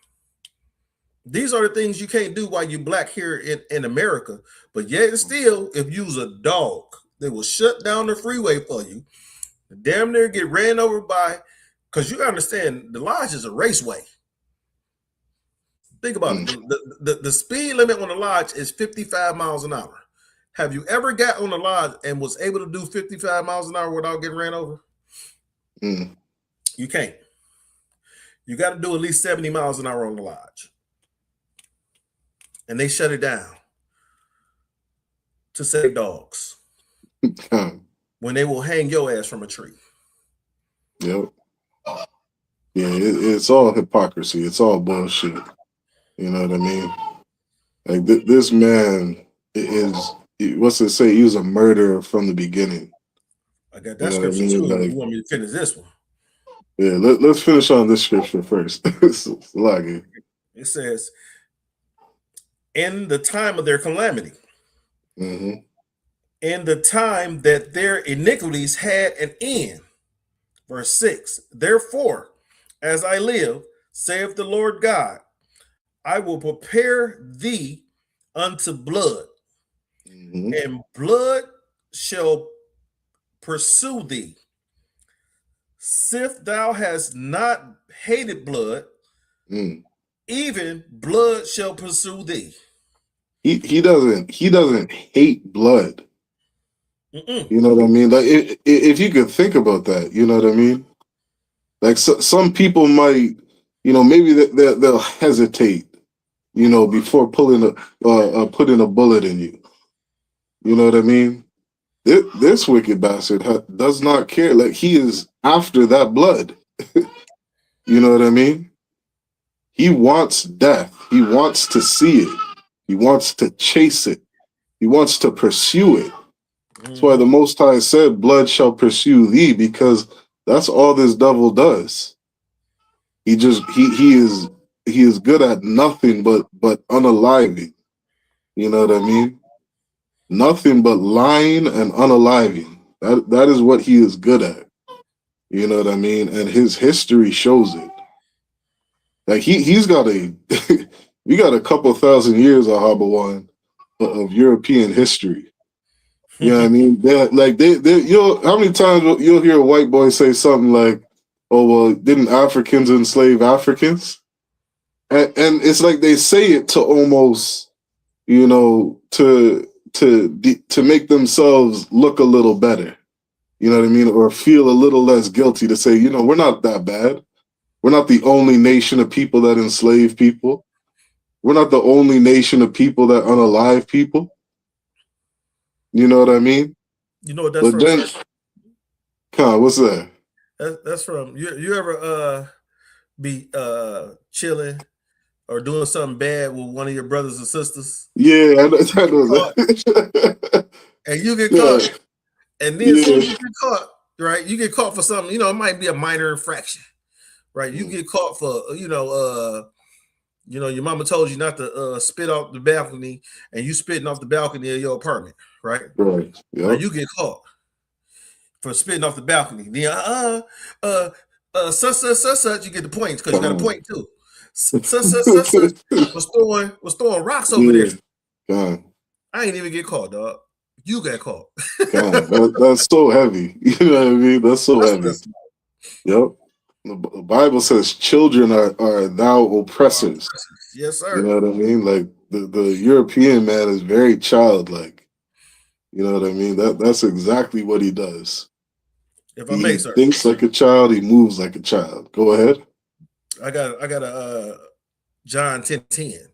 These are the things you can't do while you black here in America. But yet and still, if you was a dog, they will shut down the freeway for you. Damn near get ran over by, because you understand the Lodge is a raceway. Think about it. The speed limit on the Lodge is 55 miles an hour. Have you ever got on the Lodge and was able to do 55 miles an hour without getting ran over? You can't. You got to do at least 70 miles an hour on the Lodge. And they shut it down to save dogs when they will hang your ass from a tree. Yep. Yeah, it's all hypocrisy. It's all bullshit. You know what I mean? Like this man is, what's it say? He was a murderer from the beginning. I got that scripture too. Like, you want me to finish this one? Yeah, let's finish on this scripture first. It says, in the time of their calamity, in the time that their iniquities had an end. Verse 6, therefore, as I live, saith the Lord God, I will prepare thee unto blood, and blood shall pursue thee. Sith thou hast not hated blood, even blood shall pursue thee. He doesn't hate blood. You know what I mean? Like if you could think about that, you know what I mean? Like some people might, maybe they'll hesitate, before putting a bullet in you. You know what I mean? This wicked bastard does not care. Like he is after that blood. You know what I mean? He wants death. He wants to see it. He wants to chase it. He wants to pursue it. That's why the Most High said, blood shall pursue thee, because that's all this devil does. He is good at nothing but unaliving. You know what I mean? Nothing but lying and unaliving. That is what he is good at. You know what I mean? And his history shows it. Like he's got we got a couple thousand years of Habawan of European history. You know what I mean? How many times you'll hear a white boy say something like, "Oh well, didn't Africans enslave Africans?" And it's like they say it to almost, to make themselves look a little better. You know what I mean? Or feel a little less guilty to say, we're not that bad. We're not the only nation of people that enslave people. We're not the only nation of people that unalive people. You know what I mean? You know what that's from? What's that? That's from you ever be chilling or doing something bad with one of your brothers and sisters? Yeah, I know that. And you get caught. And then soon you get caught, right? You get caught for something, it might be a minor infraction. Right? You get caught for, your mama told you not to spit off the balcony, and you spitting off the balcony of your apartment, right? Right. Yep. Now you get caught for spitting off the balcony. Then such, you get the points because you got a point too. Such was throwing rocks over there. God. I ain't even get caught, dog. You got caught. God, that's so heavy. You know what I mean? That's so heavy. Yep. The Bible says children are thou oppressors. Yes, sir. You know what I mean? Like the European man is very childlike. You know what I mean? That's exactly what he does. If I may, sir. He thinks like a child, he moves like a child. Go ahead. I got a John 10:10.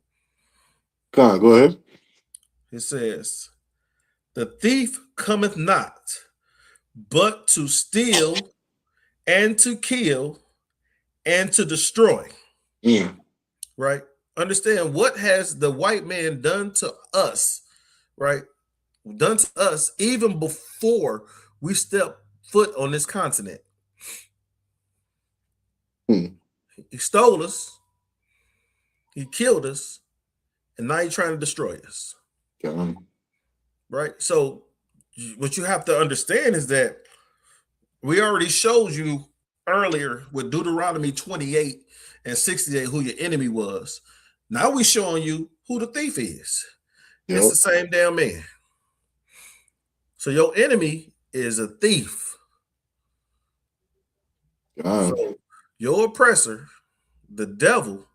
Con, go ahead. It says, "The thief cometh not, but to steal and to kill and to destroy." Mm. Right? Understand, what has the white man done to us, right? Done to us even before we step foot on this continent. He stole us, he killed us, and now he's trying to destroy us. Right? So what you have to understand is that we already showed you earlier with Deuteronomy 28 and 68 who your enemy was. Now we're showing you who the thief is. Yep. It's the same damn man. So your enemy is a thief. So your oppressor, the devil,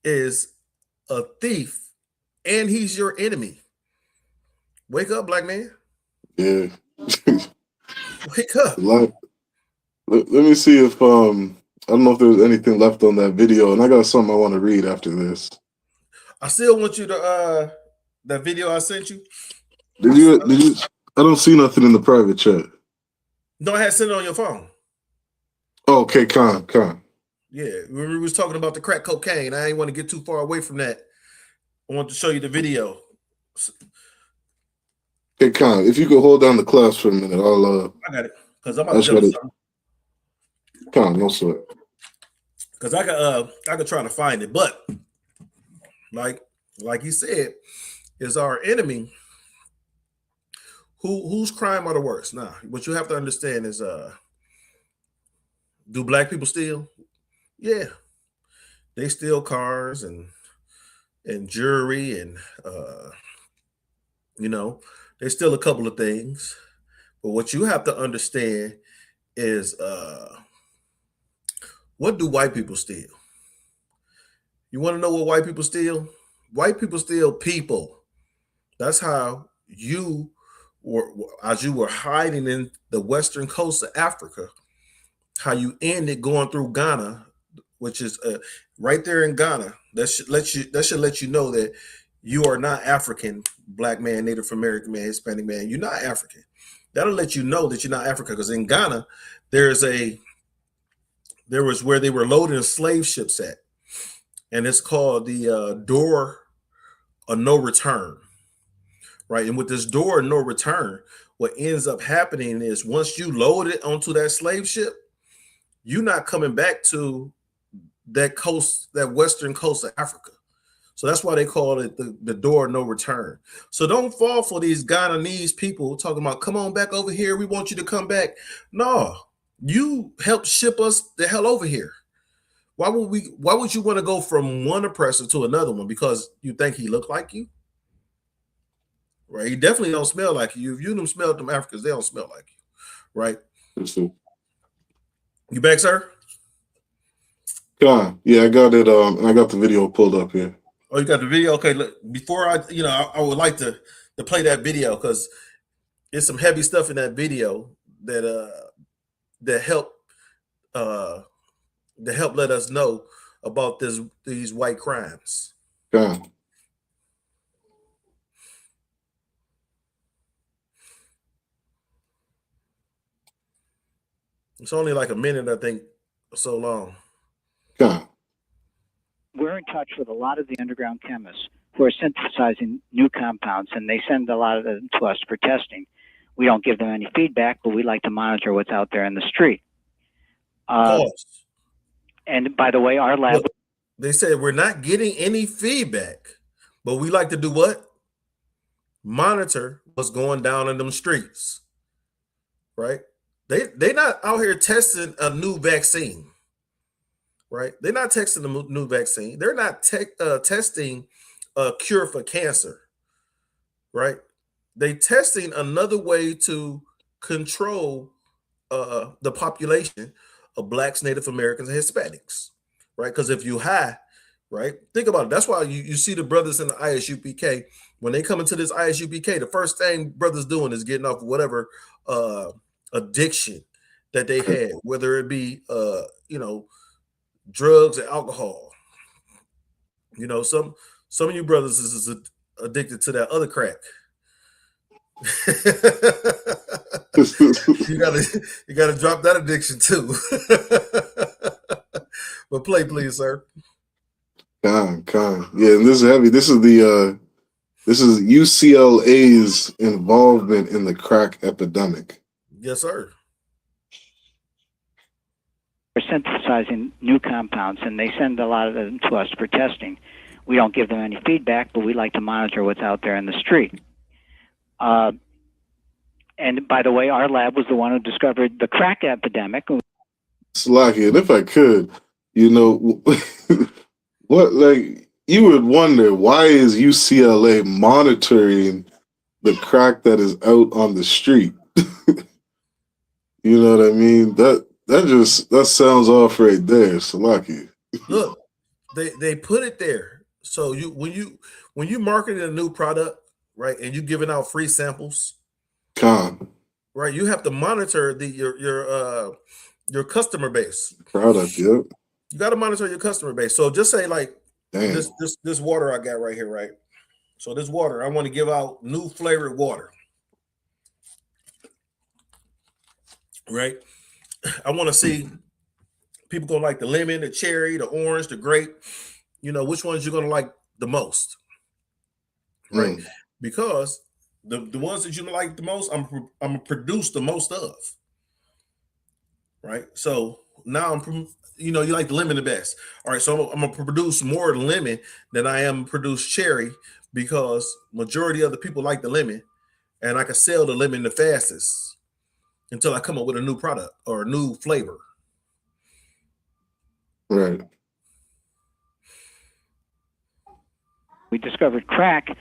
is a thief, and he's your enemy. Wake up, black man. Yeah. Wake up. Let me see if I don't know if there's anything left on that video, and I got something I want to read after this. I still want you to that video I sent you. Did you I don't see nothing in the private chat. No, I had sent it on your phone. Oh, okay, con. Yeah, we was talking about the crack cocaine. I ain't want to get too far away from that. I want to show you the video. Hey, Con, if you could hold down the class for a minute, I got it, because I'm about to jump something. Con, no sweat. Because I could try to find it, but like he said, is our enemy. Whose crime are the worst? Now, what you have to understand is, do black people steal? Yeah, they steal cars and jewelry and they steal a couple of things. But what you have to understand is, what do white people steal? You want to know what white people steal? White people steal people. That's how you were, as you were hiding in the western coast of Africa, how you ended going through Ghana, which is right there in Ghana. That should let you know that you are not African, black man, Native American man, Hispanic man. You're not African. That'll let you know that you're not African, because in Ghana, there was where they were loading slave ships at, and it's called the door of no return, right? And with this door of no return, what ends up happening is once you load it onto that slave ship, you're not coming back to that coast, that western coast of Africa. So that's why they call it the door of no return. So don't fall for these Guyanese people talking about, come on back over here, we want you to come back. No, you helped ship us the hell over here. Why would you want to go from one oppressor to another one because you think he looked like you? Right? He definitely don't smell like you. If you them smell them Africans, they don't smell like you. Right? You back, sir? Yeah, I got it. And I got the video pulled up here. Oh, you got the video? Okay, look, before I would like to play that video, because there's some heavy stuff in that video that help let us know about these white crimes. It's only like a minute, I think, or so long. We're in touch with a lot of the underground chemists who are synthesizing new compounds, and they send a lot of them to us for testing. We don't give them any feedback, but we like to monitor what's out there in the street. And by the way, our lab... They said we're not getting any feedback, but we like to do what? Monitor what's going down in them streets, right? They're not out here testing a new vaccine, right? They're not testing a new vaccine. They're not testing a cure for cancer, right? They testing another way to control the population of Blacks, Native Americans, and Hispanics, right? Because if you high, right, think about it. That's why you see the brothers in the ISUPK, when they come into this ISUPK, the first thing brothers doing is getting off whatever addiction that they had, whether it be drugs and alcohol. You know, some of you brothers is addicted to that other crack. you gotta drop that addiction too. But play, please, sir. Con. Yeah, and this is heavy. This is UCLA's involvement in the crack epidemic. Yes, sir. We're synthesizing new compounds, and they send a lot of them to us for testing. We don't give them any feedback, but we like to monitor what's out there in the street. And by the way, our lab was the one who discovered the crack epidemic. Slacky, and if I could, you know, what, like, you would wonder, why is UCLA monitoring the crack that is out on the street? You know what I mean? That sounds off right there, Salaki. Look, they put it there. So when you marketing a new product, right, and you giving out free samples, right, you have to monitor your customer base. Product, yep. You got to monitor your customer base. So just say like this water I got right here, right? So this water, I want to give out new flavored water, right? I want to see people gonna like the lemon, the cherry, the orange, the grape. You know, which ones you're gonna like the most, right? Because the ones that you like the most, I'm gonna produce the most of, right? So now you like the lemon the best. All right, so I'm gonna produce more lemon than I am produce cherry because majority of the people like the lemon, and I can sell the lemon the fastest until I come up with a new product or a new flavor. Right. We discovered crack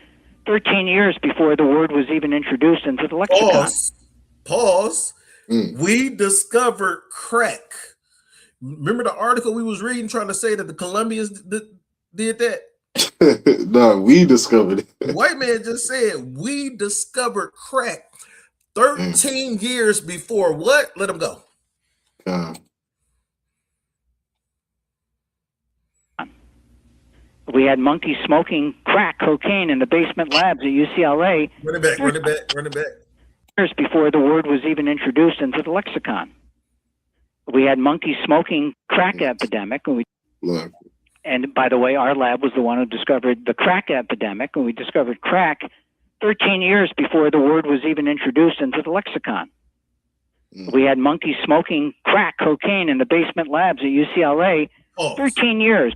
13 years before the word was even introduced into the lexicon. Pause. We discovered crack. Remember the article we was reading trying to say that the Colombians did that? No, we discovered it. The white man just said we discovered crack 13 years before what? Let him go. We had monkeys smoking crack cocaine in the basement labs at UCLA. Run it back. Years before the word was even introduced into the lexicon. We had monkeys smoking crack epidemic. And by the way, our lab was the one who discovered the crack epidemic, and we discovered crack 13 years before the word was even introduced into the lexicon. We had monkeys smoking crack cocaine in the basement labs at UCLA 13 years.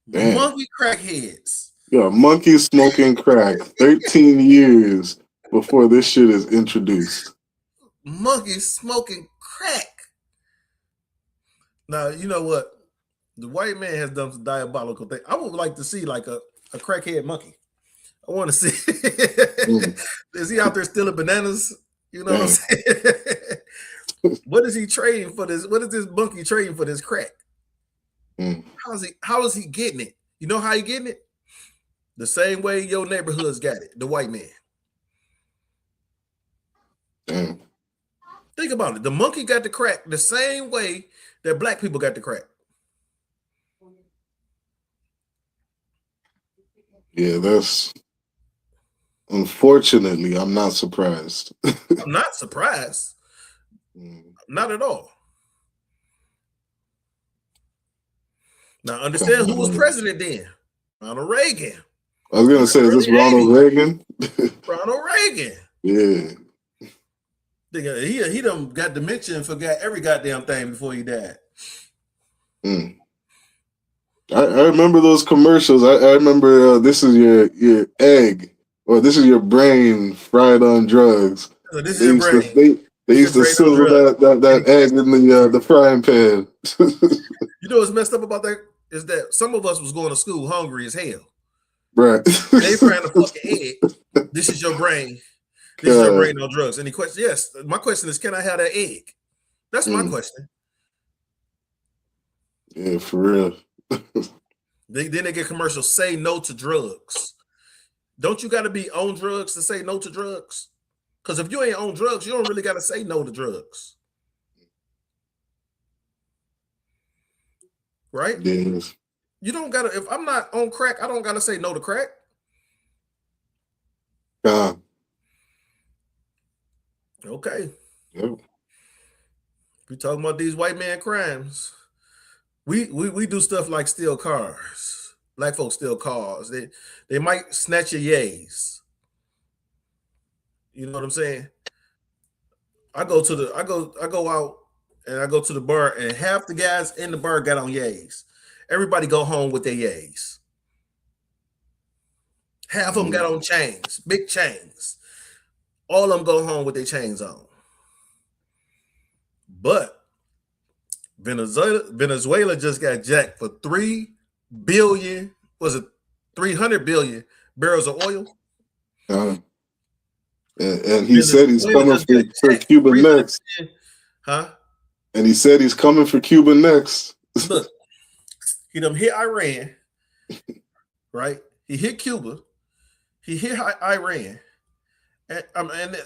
Damn. Monkey crackheads. Yeah, monkeys smoking crack 13 years before this shit is introduced. Monkeys smoking crack. Now, you know what? The white man has done some diabolical thing. I would like to see like a crackhead monkey. I want to see. Is he out there stealing bananas? You know what I'm saying? What is he trading for this? What is this monkey trading for this crack? How is he getting it? You know how he getting it? The same way your neighborhoods got it, the white man. Think about it. The monkey got the crack the same way that black people got the crack. Yeah, that's unfortunately, I'm not surprised. I'm not surprised. Not at all. Now, understand who was president then? Ronald Reagan. I was gonna say, is this Ronald Reagan? Ronald Reagan. Yeah. He done got dementia and forgot every goddamn thing before he died. I remember those commercials. I remember this is your egg, or this is your brain fried on drugs. So this is your brain. They used to sizzle that egg in the frying pan. You know what's messed up about that is that some of us was going to school hungry as hell. Right. They frying a fucking egg. This is your brain. This is your brain on drugs. Any question? Yes. My question is, can I have that egg? That's my question. Yeah, for real. Then they get commercials, say no to drugs. Don't you got to be on drugs to say no to drugs? Because if you ain't on drugs, you don't really got to say no to drugs. right? Yes. You don't gotta. If I'm not on crack, I don't gotta say no to crack. Okay. Yep. We talking about these white man crimes. We do stuff like steal cars. Black folks steal cars. They might snatch your yays. You know what I'm saying? I go out and I go to the bar, and half the guys in the bar got on yays. Everybody go home with their yays. Half of them got on chains, big chains. All of them go home with their chains on. But Venezuela just got jacked for 3 billion, was it 300 billion barrels of oil? And he said he's coming for Cuba next. Huh? And he said he's coming for Cuba next. Look, he done hit Iran, right? He hit Cuba. He hit Iran.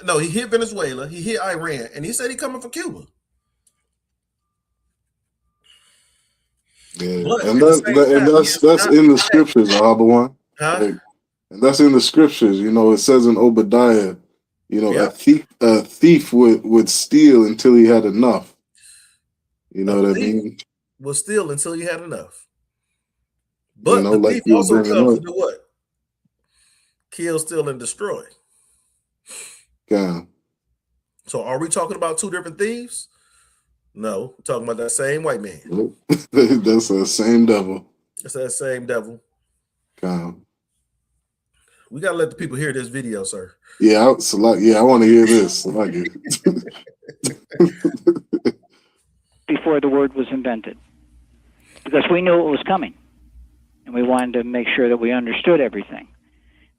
No, he hit Venezuela. He hit Iran. And he said he's coming for Cuba. Yeah, and that's in the scriptures, Ahabawan. Huh? Like, and that's in the scriptures. You know, it says in Obadiah, you know, a thief would steal until he had enough. You know what I mean? Will steal until he had enough. But you know, the like thief also comes to do what? Kill, steal, and destroy. Yeah. So are we talking about two different thieves? No, we're talking about that same white man. Nope. That's the same devil. It's that same devil. Yeah. We gotta let the people hear this video, sir. Yeah, I want to hear this. I like it. Before the word was invented, because we knew it was coming, and we wanted to make sure that we understood everything.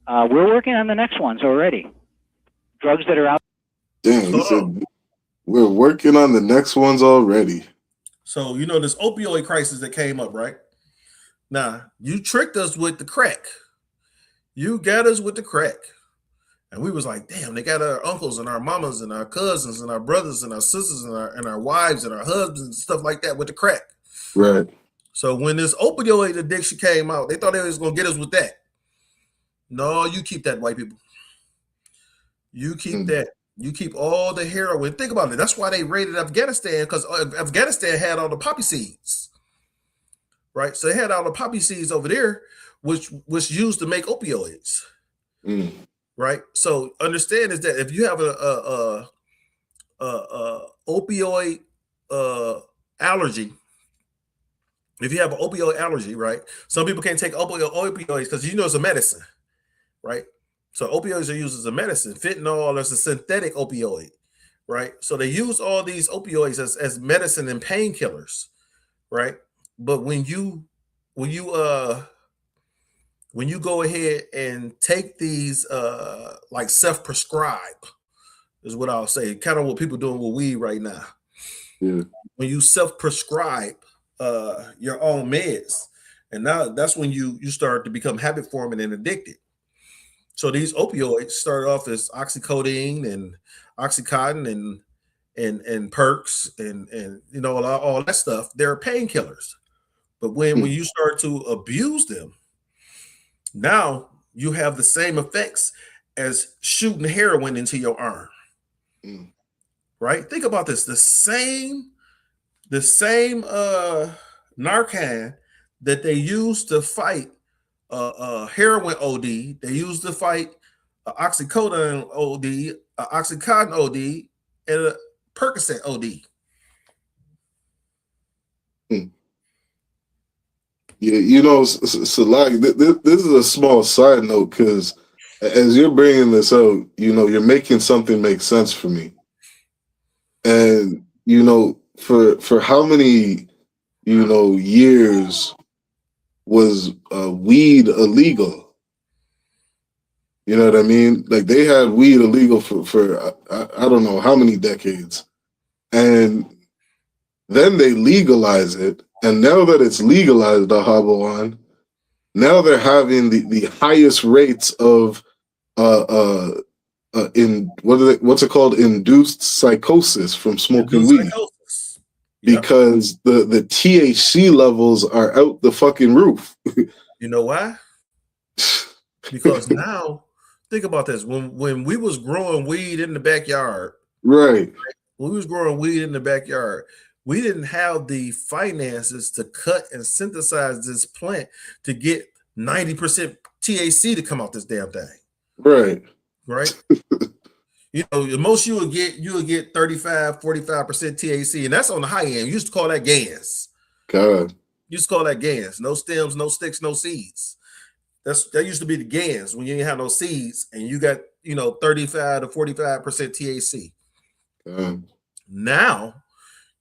We're working on the next ones already. Drugs that are out. Damn, he said we're working on the next ones already. So, you know, this opioid crisis that came up, right? Now, you tricked us with the crack. You got us with the crack. And we was like, damn, they got our uncles and our mamas and our cousins and our brothers and our sisters and our wives and our husbands and stuff like that with the crack. Right. So when this opioid addiction came out, they thought they was going to get us with that. No, you keep that, white people. You keep that. You keep all the heroin. Think about it. That's why they raided Afghanistan, because Afghanistan had all the poppy seeds, right? So they had all the poppy seeds over there, which was used to make opioids, right? So understand is that if you have a opioid allergy, if you have an opioid allergy, right? Some people can't take opioids because you know it's a medicine, right? So opioids are used as a medicine. Fentanyl is a synthetic opioid, right? So they use all these opioids as medicine and painkillers, right? But when you go ahead and take these like self-prescribe is what I'll say, kind of what people doing with weed right now. Yeah. When you self-prescribe your own meds, and now that's when you start to become habit forming and addicted. So these opioids start off as oxycodone and oxycontin and perks and you know all that stuff. They're painkillers, but when you start to abuse them, now you have the same effects as shooting heroin into your arm. Right? Think about this: the same Narcan that they use to fight heroin OD, they used to fight oxycodone OD, oxycontin OD, and a Percocet OD. Yeah, you know, so like this is a small side note, because as you're bringing this out, you know, you're making something make sense for me. And you know, for how many, you know, years was weed illegal? You know what I mean? Like they had weed illegal for I don't know how many decades, and then they legalize it, and now that it's legalized, Ahabawan, now they're having the highest rates of what's it called, induced psychosis from smoking weed. because the THC levels are out the fucking roof. You know why? Because now, think about this. When we was growing weed in the backyard, Right. when we was growing weed in the backyard, we didn't have the finances to cut and synthesize this plant to get 90% THC to come out this damn thing. Right. Right. You know, the most you would get 35, 45% THC, and that's on the high end. You used to call that gas. God. You used to call that gas. No stems, no sticks, no seeds. That used to be the GANs when you didn't have no seeds and you got, 35 to 45% THC. Now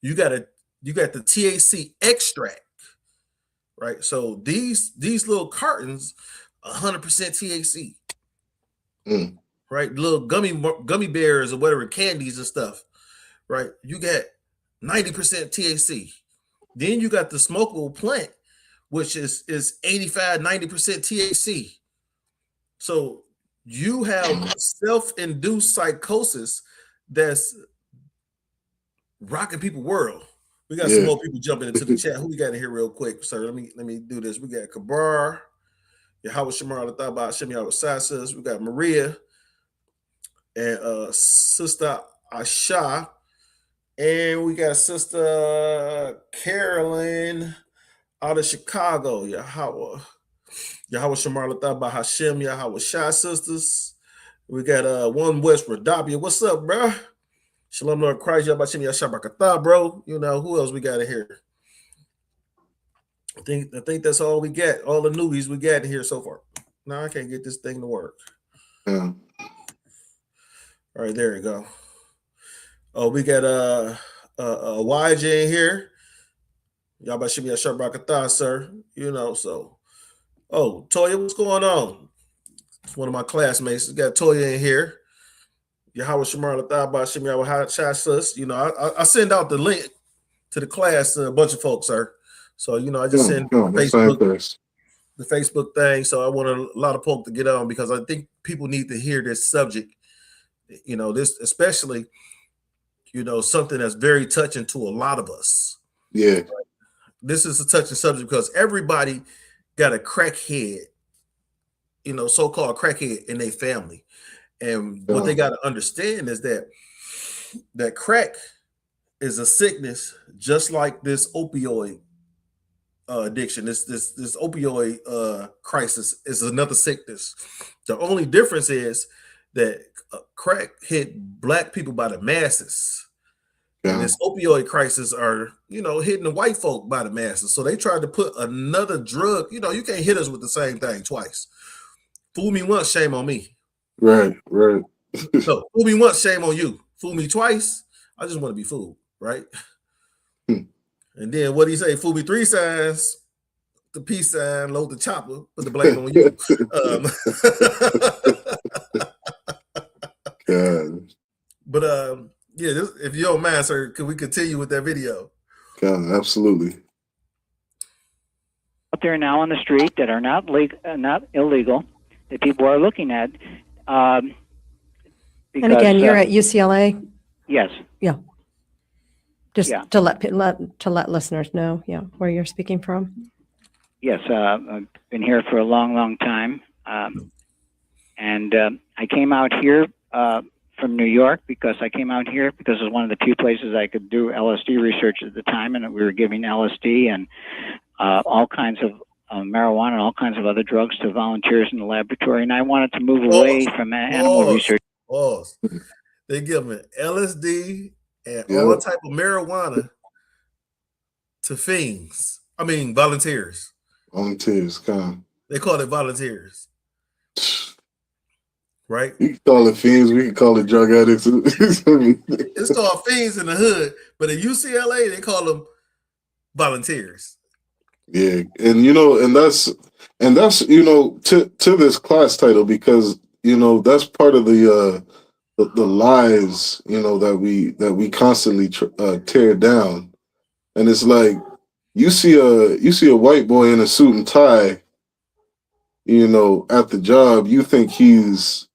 you got the THC extract, right? So these little cartons, 100% THC, right? Little gummy bears or whatever, candies and stuff, right? You got 90% THC. Then you got the smokable plant, which is 85, 90% THC. So you have self-induced psychosis that's rocking people's world. We got some more people jumping into the chat. Who we got in here real quick, sir? Let me do this. We got Kabar, Yahweh Shamar Lataba, Shem Yahweh Sasas. We got Maria and Sister Asha. And we got Sister Carolyn out of Chicago. Yahweh Shamar Lataba, Hashem, Yahweh Shah sisters. We got One West Radabia. What's up, bro? Shalom Lord Christ, Yabashim Yashabakatah, bro. Who else we got in here? I think that's all we got. All the newbies we got in here so far. No, I can't get this thing to work. Yeah. All right, there you go. Oh, we got YJ in here. Yabashim Yashabakatah, sir. So. Oh, Toya, what's going on? It's one of my classmates. We got Toya in here. Yahweh Shamar Lataba, Shem Yahweh Shassus. I send out the link to the class to a bunch of folks, sir. So, I just send the Facebook thing. So I want a lot of folks to get on because I think people need to hear this subject. This especially, something that's very touching to a lot of us. Yeah. Right? This is a touching subject because everybody got a crackhead, so-called crackhead in their family. And what they got to understand is that crack is a sickness, just like this opioid addiction. This opioid crisis is another sickness. The only difference is that crack hit Black people by the masses, and this opioid crisis are hitting the white folk by the masses. So they tried to put another drug. You can't hit us with the same thing twice. Fool me once, shame on me. Right. So fool me once, shame on you. Fool me twice, I just want to be fooled, right? And then what do you say? Fool me 3 times, the peace sign, load the chopper, put the blame on you. But if you don't mind, sir, can we continue with that video? God, absolutely. Out there now on the street that are not illegal, that people are looking at. And again, you're at UCLA? Yes. Yeah. Just to let listeners know, where you're speaking from. Yes, I've been here for a long, long time. And I came out here from New York because it was one of the few places I could do LSD research at the time, and we were giving LSD and all kinds of marijuana and all kinds of other drugs to volunteers in the laboratory, and I wanted to move away from animal research. They give them LSD and all type of marijuana to fiends. I mean, volunteers. Volunteers, come. They call it volunteers. Right? You can call it fiends. We can call it drug addicts. It's called fiends in the hood, but at UCLA, they call them volunteers. Yeah, and that's to this class title because that's part of the lies that we constantly tear down, and it's like you see a white boy in a suit and tie, at the job, you think he's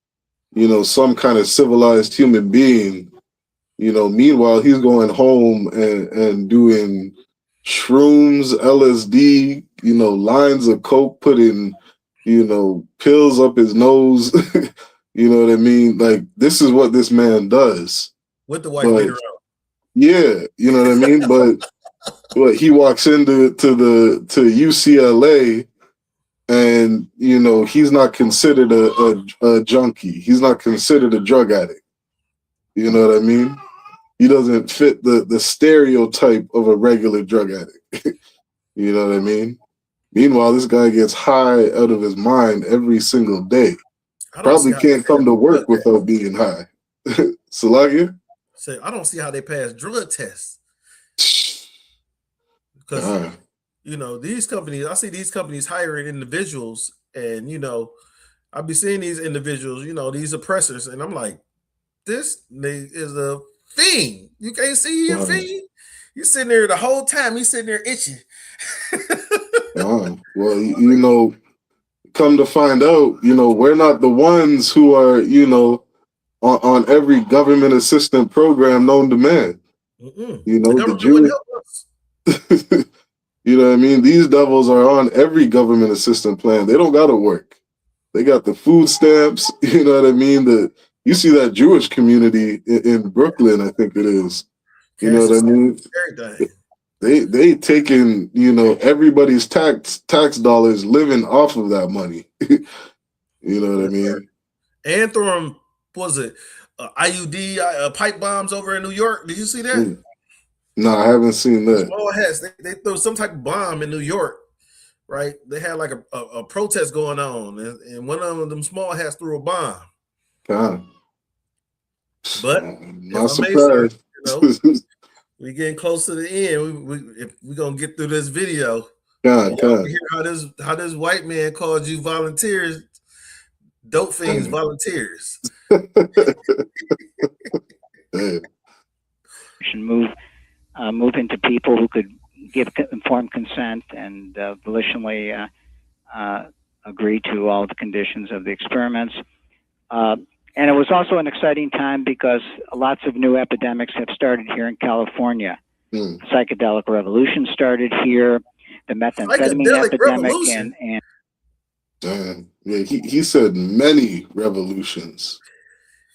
some kind of civilized human being, Meanwhile, he's going home and doing shrooms, LSD, lines of coke, putting, pills up his nose. You know what I mean? Like, this is what this man does. With the white beater on. Yeah, you know what I mean? But he walks into UCLA and, he's not considered a junkie. He's not considered a drug addict. You know what I mean? He doesn't fit the stereotype of a regular drug addict. You know what I mean? Meanwhile, this guy gets high out of his mind every single day. Probably can't come to work without being high. Salagia? Say, I don't see how they pass drug tests. Because, these companies, I see these companies hiring individuals, and, I be seeing these individuals, these oppressors, and I'm like, this is a fiend. You can't see your fiend. You're sitting there the whole time. He's sitting there itching. Well, come to find out, we're not the ones who are, on every government assistance program known to man. The Jews. You know what I mean? These devils are on every government assistance plan. They don't got to work. They got the food stamps. You know what I mean? You see that Jewish community in Brooklyn, I think it is. You know what I mean? They taking, everybody's tax dollars, living off of that money. You know what I mean? And throwing, was it IUD pipe bombs over in New York? Did you see that? No, I haven't seen that. Small hats. They threw some type of bomb in New York, right? They had like a protest going on, and one of them small hats threw a bomb. God. But not surprised. We getting close to the end. If we're gonna get through this video. God. Hear how this white man called you volunteers, dope fiends volunteers. Should move into people who could give informed consent and volitionally agree to all the conditions of the experiments. And it was also an exciting time because lots of new epidemics have started here in California. The psychedelic revolution started here. The methamphetamine epidemic and he said many revolutions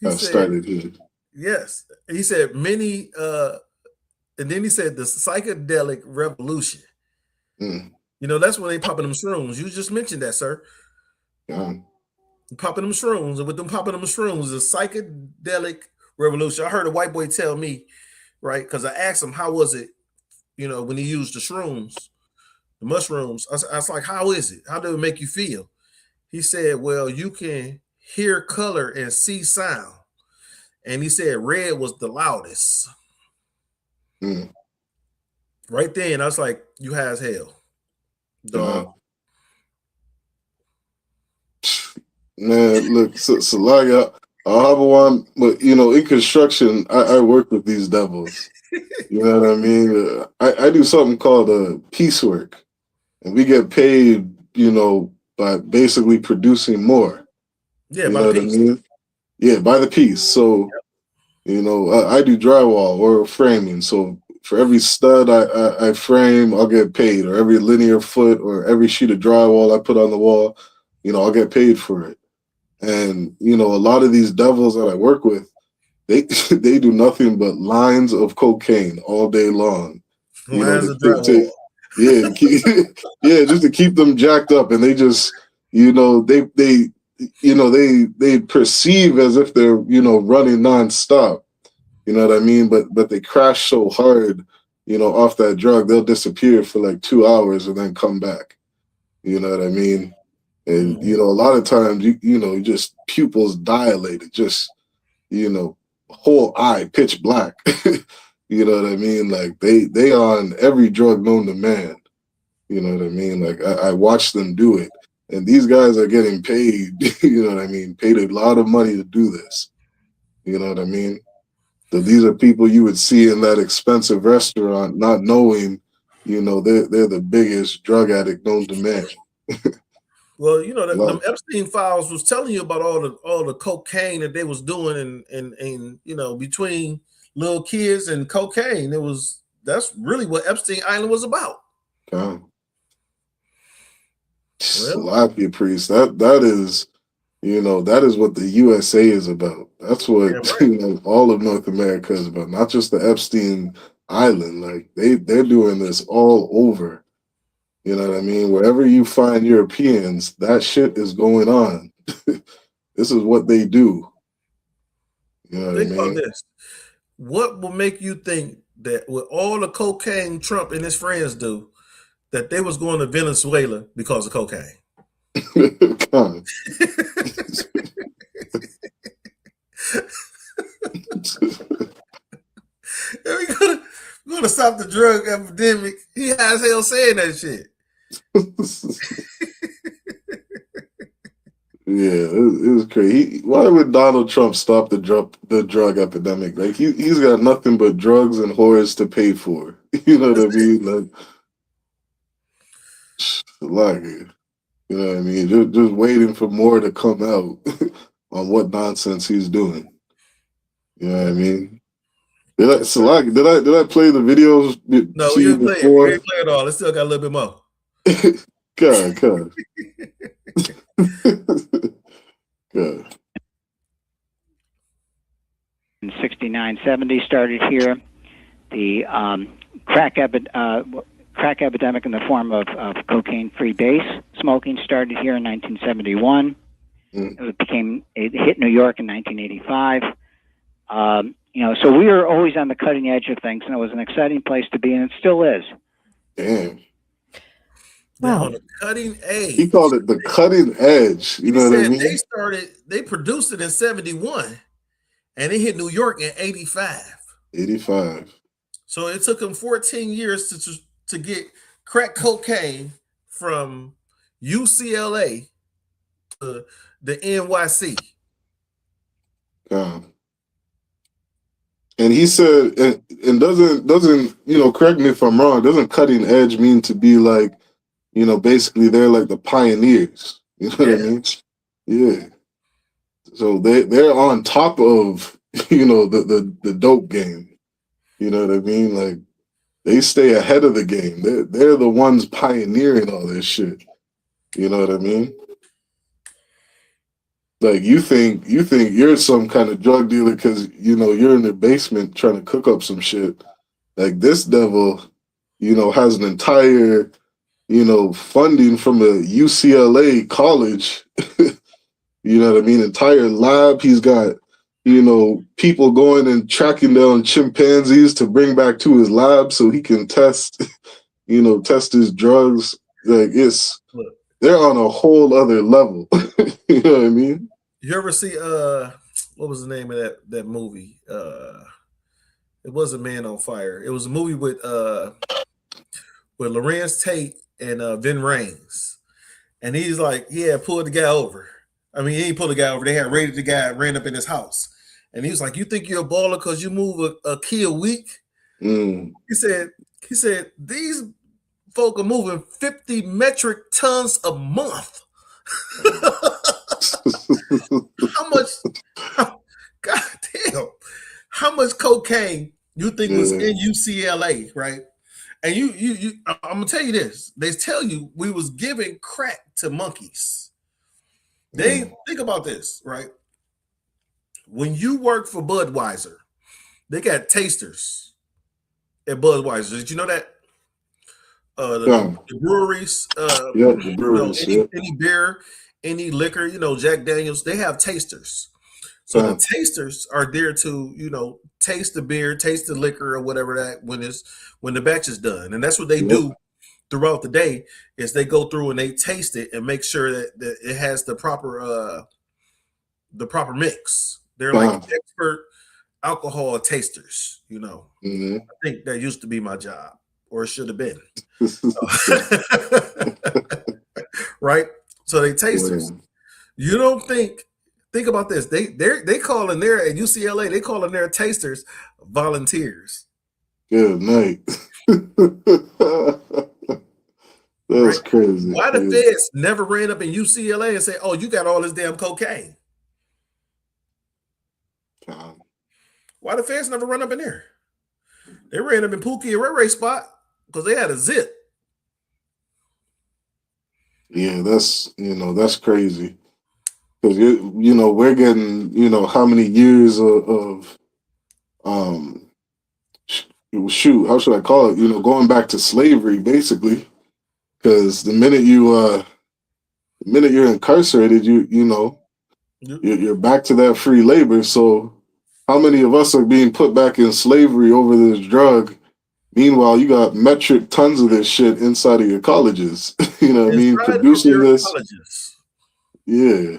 have started here. Yes, he said many. And then he said the psychedelic revolution. That's when they popping them shrooms. You just mentioned that, sir. Popping them shrooms, and with them popping them shrooms, the psychedelic revolution. I heard a white boy tell me, right? Because I asked him how was it, when he used the shrooms, the mushrooms. I was like, how is it? How did it make you feel? He said, well, you can hear color and see sound. And he said red was the loudest. Right then, I was like, you high as hell, dog. Man, look, so like I'll have one, but in construction, I work with these devils. You know what I mean? I do something called piecework, and we get paid, by basically producing more. Yeah, by the piece. I mean? Yeah, by the piece. So, I do drywall or framing. So for every stud I frame, I'll get paid, or every linear foot or every sheet of drywall I put on the wall, I'll get paid for it. And, a lot of these devils that I work with, they do nothing but lines of cocaine all day long. Lines of drywall. Just to keep them jacked up. And they just, they perceive as if they're, running nonstop. You know what I mean? But they crash so hard, off that drug, they'll disappear for like 2 hours and then come back. You know what I mean? And, a lot of times, just pupils dilated, just, whole eye pitch black. You know what I mean? Like they on every drug known to man. You know what I mean? Like I watch them do it. And these guys are getting paid, you know what I mean? Paid a lot of money to do this. You know what I mean? So these are people you would see in that expensive restaurant, not knowing, they're the biggest drug addict known to man. Well, the Epstein files was telling you about all the cocaine that they was doing and between little kids and cocaine. That's really what Epstein Island was about. Salakia priest. That is, that is what the USA is about. That's what all of North America is about. Not just the Epstein Island. Like they're doing this all over. You know what I mean? Wherever you find Europeans, that shit is going on. This is what they do. You know what I mean? Think about this. What will make you think that with all the cocaine Trump and his friends do, that they was going to Venezuela because of cocaine? We're gonna stop the drug epidemic. He high as hell saying that shit. Yeah, it was crazy. Why would Donald Trump stop the drug epidemic? Like he's got nothing but drugs and whores to pay for. You know what I mean? Like, you know what I mean? Just waiting for more to come out on what nonsense he's doing. You know what I mean? Did I play the videos? No, we didn't play it. We didn't play it all. It still got a little bit more. God. God. In 69, 70 started here. The crack epidemic in the form of cocaine-free base smoking started here in 1971. It hit New York in 1985. So we were always on the cutting edge of things, and it was an exciting place to be, and it still is. Damn. Wow. On the cutting edge. He called it the cutting edge. You know what I mean? They produced it in 71, and it hit New York in 85. 85. So it took them 14 years to get crack cocaine from UCLA to the NYC. And he said, and doesn't correct me if I'm wrong, doesn't cutting edge mean to be like, basically they're like the pioneers. You know what I mean? Yeah. So they're on top of, the dope game. You know what I mean? Like they stay ahead of the game. They're the ones pioneering all this shit. You know what I mean? Like you think you're some kind of drug dealer because you're in the basement trying to cook up some shit. Like this devil, has an entire, funding from a UCLA college. You know what I mean? Entire lab. He's got, people going and tracking down chimpanzees to bring back to his lab so he can test, test his drugs. Like they're on a whole other level. You know what I mean? You ever see what was the name of that movie? It wasn't Man on Fire. It was a movie with Lorenz Tate and Vin Rames. And he's like, pulled the guy over. I mean, he ain't pulled the guy over. They had raided the guy and ran up in his house. And he was like, you think you're a baller because you move a key a week? Mm. He said, these folk are moving 50 metric tons a month. How much? God damn! How much cocaine you think was in UCLA, right? And you I'm gonna tell you this. They tell you we was giving crack to monkeys. They think about this, right? When you work for Budweiser, they got tasters at Budweiser. Did you know that? The breweries, the breweries, any beer, any liquor, Jack Daniels, they have tasters. So the tasters are there to, taste the beer, taste the liquor or whatever that when the batch is done. And that's what they do throughout the day is they go through and they taste it and make sure that it has the proper mix. They're like expert alcohol tasters, Mm-hmm. I think that used to be my job, or it should have been. Right? So they tasters. You don't think about this. They call in there at UCLA, they call in their tasters volunteers. Good night. That's crazy. Why the feds never ran up in UCLA and say, oh, you got all this damn cocaine? Why the feds never run up in there? They ran up in Pookie and Ray Ray spot because they had a zip. Yeah, that's crazy. Because we're getting how many years of shoot, how should I call it? Going back to slavery, basically. Because the minute you're incarcerated, you're back to that free labor. So how many of us are being put back in slavery over this drug? Meanwhile, you got metric tons of this shit inside of your colleges. You know what I mean? Producing this. Colleges. Yeah.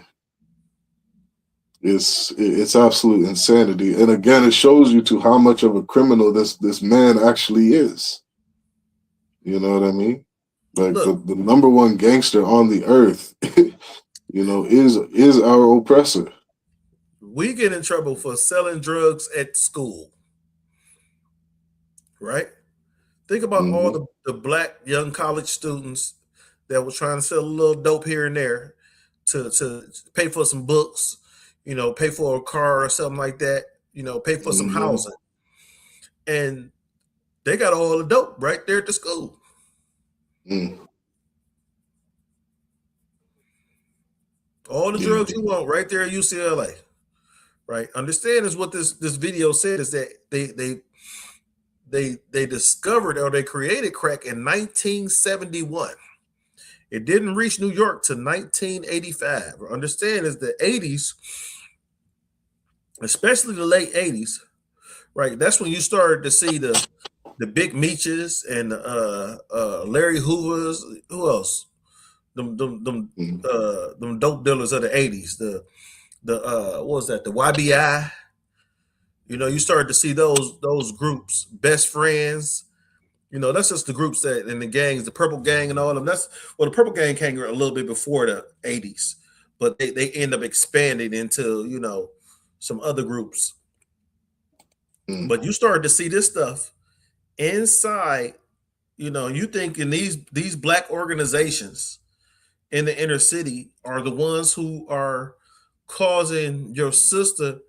It's absolute insanity. And again, it shows you to how much of a criminal this man actually is. You know what I mean? Like the number one gangster on the earth, is our oppressor. We get in trouble for selling drugs at school. Right? Think about all the black young college students that were trying to sell a little dope here and there to pay for some books, pay for a car or something like that, pay for some housing. And they got all the dope right there at the school. All the drugs you want right there at UCLA. Right? Understand is what this video said is that they discovered or they created crack in 1971. It didn't reach New York to 1985. Understand is the 80s, especially the late 80s, right? That's when you started to see the Big Meeches and Larry Hoovers. Who else? Them dope dealers of the 80s. The what was that? The YBI. You started to see those groups, Best Friends. That's just the groups that and the gangs, the Purple Gang and all of them. The Purple Gang came a little bit before the 80s, but they end up expanding into, some other groups. But you started to see this stuff inside, you think in these black organizations in the inner city are the ones who are causing your sister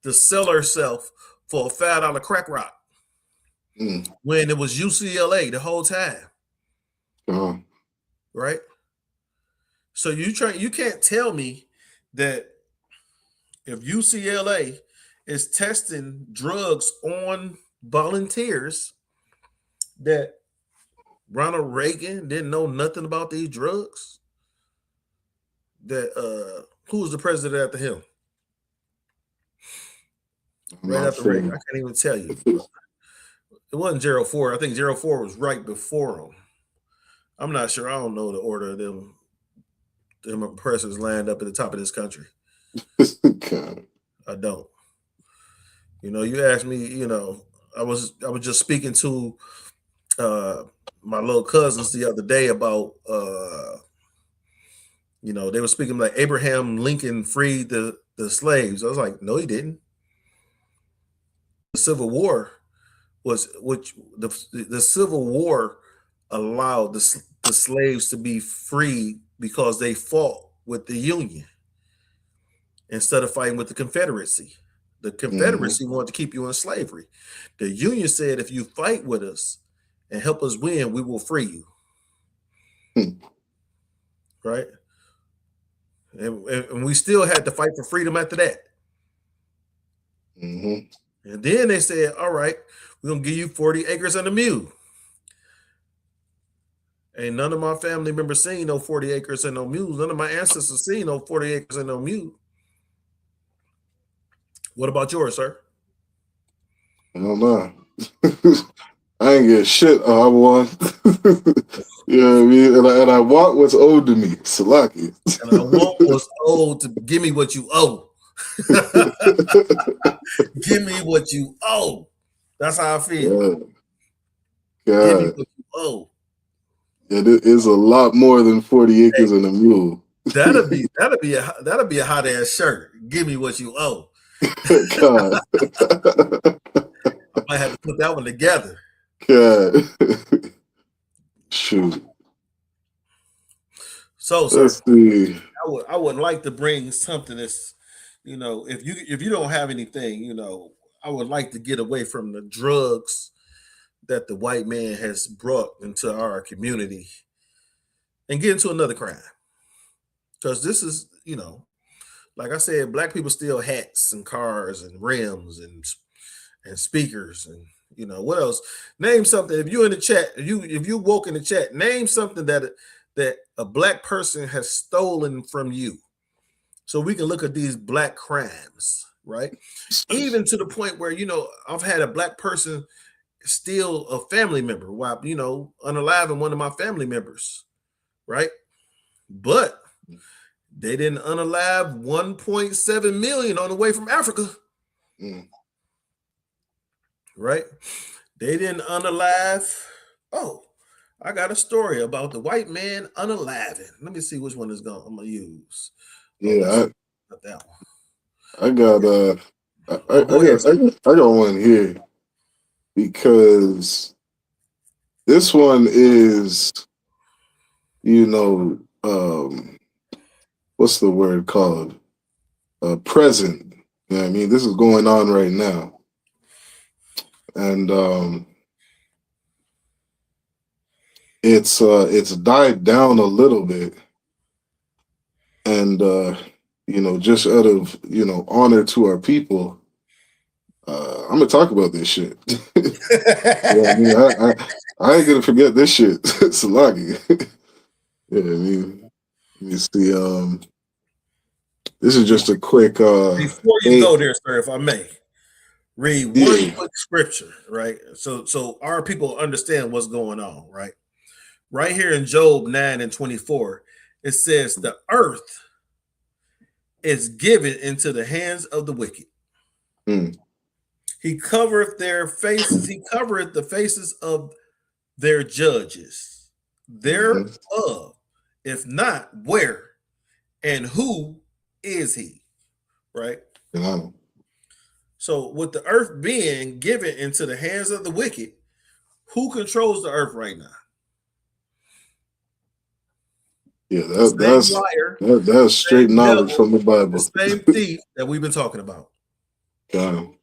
to sell herself for a $5 crack rock when it was UCLA the whole time. Right? So you can't tell me that if UCLA is testing drugs on volunteers that Ronald Reagan didn't know nothing about these drugs. That who was the president after him? Right after Reagan, I can't even tell you. It wasn't Gerald Ford. I think Gerald Ford was right before him. I'm not sure. I don't know the order of them presidents lined up at the top of this country. I don't. You asked me. I was just speaking to my little cousins the other day about. They were speaking like Abraham Lincoln freed the slaves. I was like, no, he didn't. The Civil War the Civil War allowed the slaves to be free because they fought with the Union instead of fighting with the Confederacy. The Confederacy wanted to keep you in slavery. The Union said, if you fight with us and help us win, we will free you. Right? And we still had to fight for freedom after that. And then they said, all right, we're going to give you 40 acres and a mule. Ain't none of my family members seen no 40 acres and no mules. None of my ancestors seen no 40 acres and no mule. What about yours, sir? I don't know. I ain't get shit. I won. You know what I mean? And I want what's owed to me. Salaki. And I want what's owed to give me what you owe. Give me what you owe. That's how I feel. God. Give me what you owe. Yeah, it is a lot more than 40 acres and a mule. That'll be a hot ass shirt. Give me what you owe. God. I might have to put that one together. God. Shoot. So, let's see. I would like to bring something that's, if you don't have anything, I would like to get away from the drugs that the white man has brought into our community and get into another crime. Because this is, you know, like I said, black people steal hats and cars and rims and speakers and, you know, what else? Name something. If you're in the chat, if you woke in the chat, name something that a black person has stolen from you, so we can look at these black crimes, right? Even to the point where, you know, I've had a black person steal a family member while, you know, unaliving one of my family members, right? But they didn't unalive 1.7 million on the way from Africa. Right? They didn't unalive. Oh, I got a story about the white man unaliving. Let me see which one is I'm gonna use. Yeah, not that one. I got one here because this one is, you know, what's the word called? Present. You know what I mean? This is going on right now. And it's died down a little bit. And you know, just out of, you know, honor to our people, I'm gonna talk about this shit. Yeah, I mean, I ain't gonna forget this shit. Salagi. Yeah, I mean, let me see. This is just a quick before you go there, sir, if I may. Read one quick scripture, right? So our people understand what's going on, right? Right here in Job 9:24, it says the earth is given into the hands of the wicked. He covereth their faces, he covereth the faces of their judges. Thereof, if not, where and who is he? Right? So with the earth being given into the hands of the wicked, who controls the earth right now? Yeah, that's straight knowledge devil, from the Bible. The same thief that we've been talking about. Got him.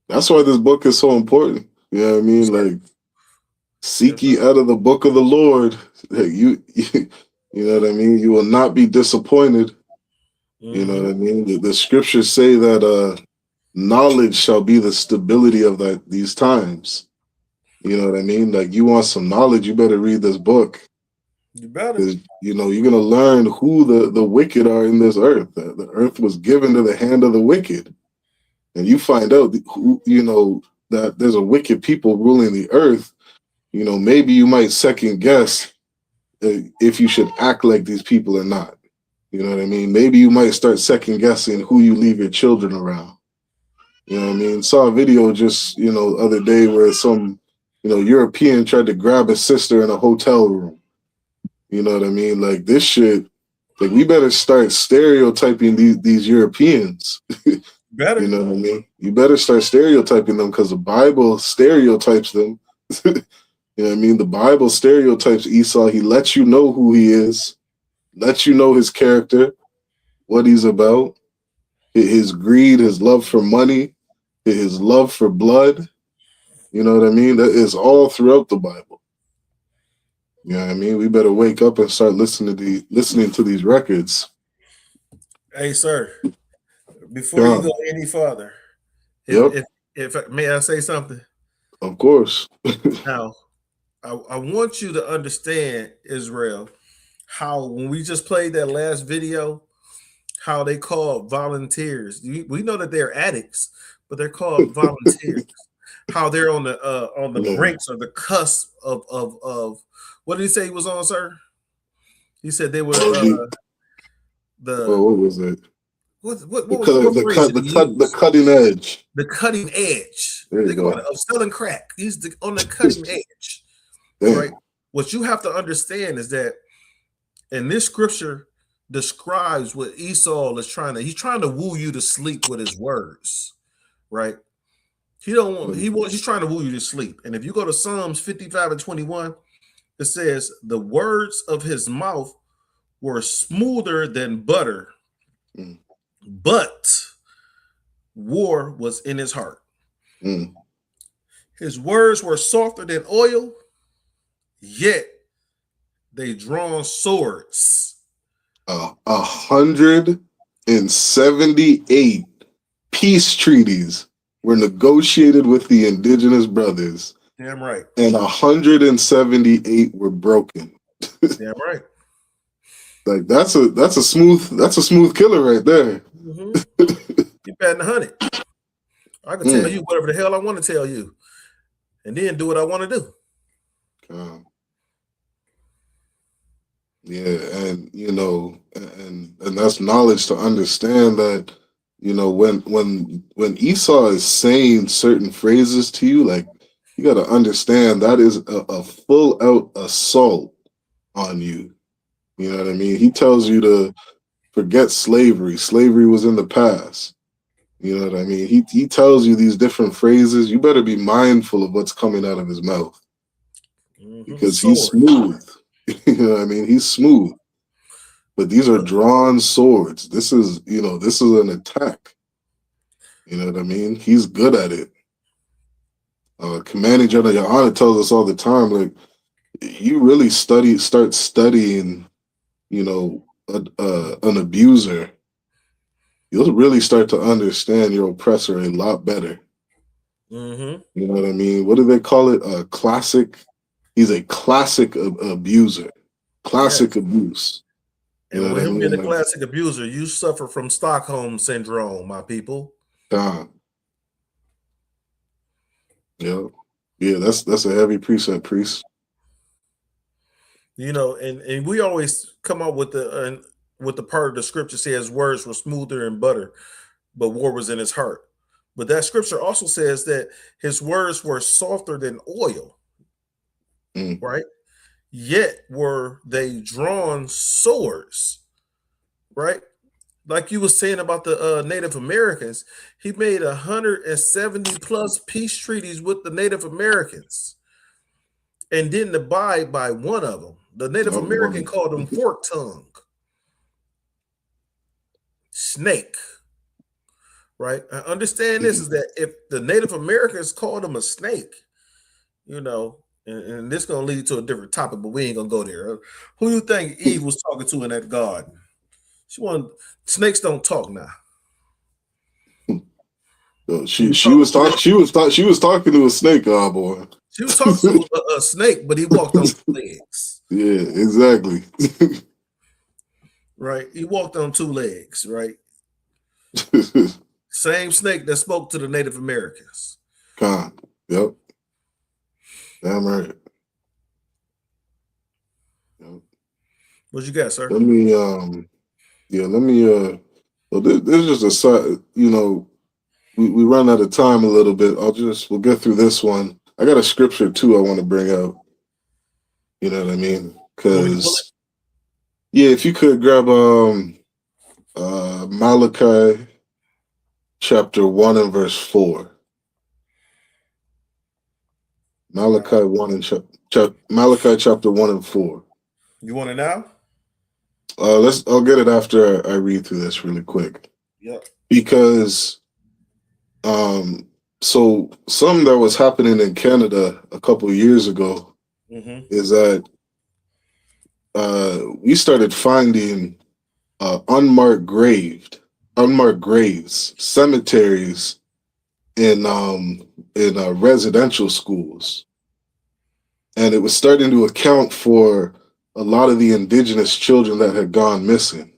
That's why this book is so important. You know what I mean? Like, seek ye out of the book of the Lord. Like, you know what I mean? You will not be disappointed. You know what I mean? The scriptures say that knowledge shall be the stability of these times. You know what I mean? Like, you want some knowledge, you better read this book. You better. You know, you're gonna learn who the wicked are in this earth. The earth was given to the hand of the wicked, and you find out who, you know, that there's a wicked people ruling the earth. You know, maybe you might second guess if you should act like these people or not. You know what I mean? Maybe you might start second guessing who you leave your children around. You know what I mean? Saw a video just, you know, the other day where some, you know, European tried to grab a sister in a hotel room. You know what I mean? Like, this shit, like, we better start stereotyping these Europeans. Better. You know what I mean? You better start stereotyping them because the Bible stereotypes them. You know what I mean? The Bible stereotypes Esau. He lets you know who he is, lets you know his character, what he's about, his greed, his love for money, his love for blood. You know what I mean? That is all throughout the Bible. You know what I mean? We better wake up and start listening to these records. Hey, sir, before you go any further, if may I say something? Of course. Now, I want you to understand, Israel, how when we just played that last video, how they call volunteers. We know that they're addicts, but they're called volunteers. How they're on the brinks or the cusp of what did he say he was on, sir? He said they were what was it? The cutting edge. The cutting edge. There you go. Of selling crack. He's on the cutting edge. Right? What you have to understand is that in this scripture describes what Esau is he's trying to woo you to sleep with his words, right? He's trying to woo you to sleep. And if you go to Psalms 55:21, it says, the words of his mouth were smoother than butter, but war was in his heart. Mm. His words were softer than oil, yet they drawn swords. 178 peace treaties were negotiated with the indigenous brothers. Damn right. And 178 were broken. Damn right. Like that's a smooth killer right there. Mm-hmm. You batting 100. I can tell you whatever the hell I want to tell you, and then do what I want to do. Yeah, and and that's knowledge to understand that, when Esau is saying certain phrases to you, like, you got to understand that is a full out assault on you. You know what I mean? He tells you to forget slavery. Slavery was in the past. You know what I mean? He tells you these different phrases. You better be mindful of what's coming out of his mouth, because he's smooth. You know what I mean? He's smooth. But these are drawn swords. This is an attack. You know what I mean? He's good at it. Commanding General Yohana tells us all the time, like, you really start studying, an abuser, you'll really start to understand your oppressor a lot better. Mm-hmm. You know what I mean? What do they call it? A classic. He's a classic abuser. Classic abuse. You know and with him what I being mean? a classic abuser, you suffer from Stockholm syndrome, my people. Yeah, that's a heavy precept, priest. And we always come up with the part of the scripture says words were smoother than butter, but war was in his heart. But that scripture also says that his words were softer than oil, right? Yet were they drawn swords, right? Like you were saying about the Native Americans, he made 170 plus peace treaties with the Native Americans and didn't abide by one of them. The Native American called him fork tongue, snake, right? I understand this is that if the Native Americans called him a snake, and this is going to lead to a different topic, but we ain't going to go there. Who do you think Eve was talking to in that garden? Snakes don't talk now. She was talking to a snake, boy. She was talking to a snake, but he walked on two legs. Yeah, exactly. Right, he walked on two legs. Right, same snake that spoke to the Native Americans. Yep. Damn right. Yep. What you got, sir? Let me well, this is just a side, we run out of time a little bit. We'll get through this one. I got a scripture too I want to bring out. You know what I mean? Because if you could grab Malachi chapter 1 and verse 4. Malachi chapter 1 and 4. You want it now? I'll get it after I read through this really quick. Yep. Because so something that was happening in Canada a couple of years ago is that we started finding unmarked graves, cemeteries in residential schools, and it was starting to account for a lot of the indigenous children that had gone missing.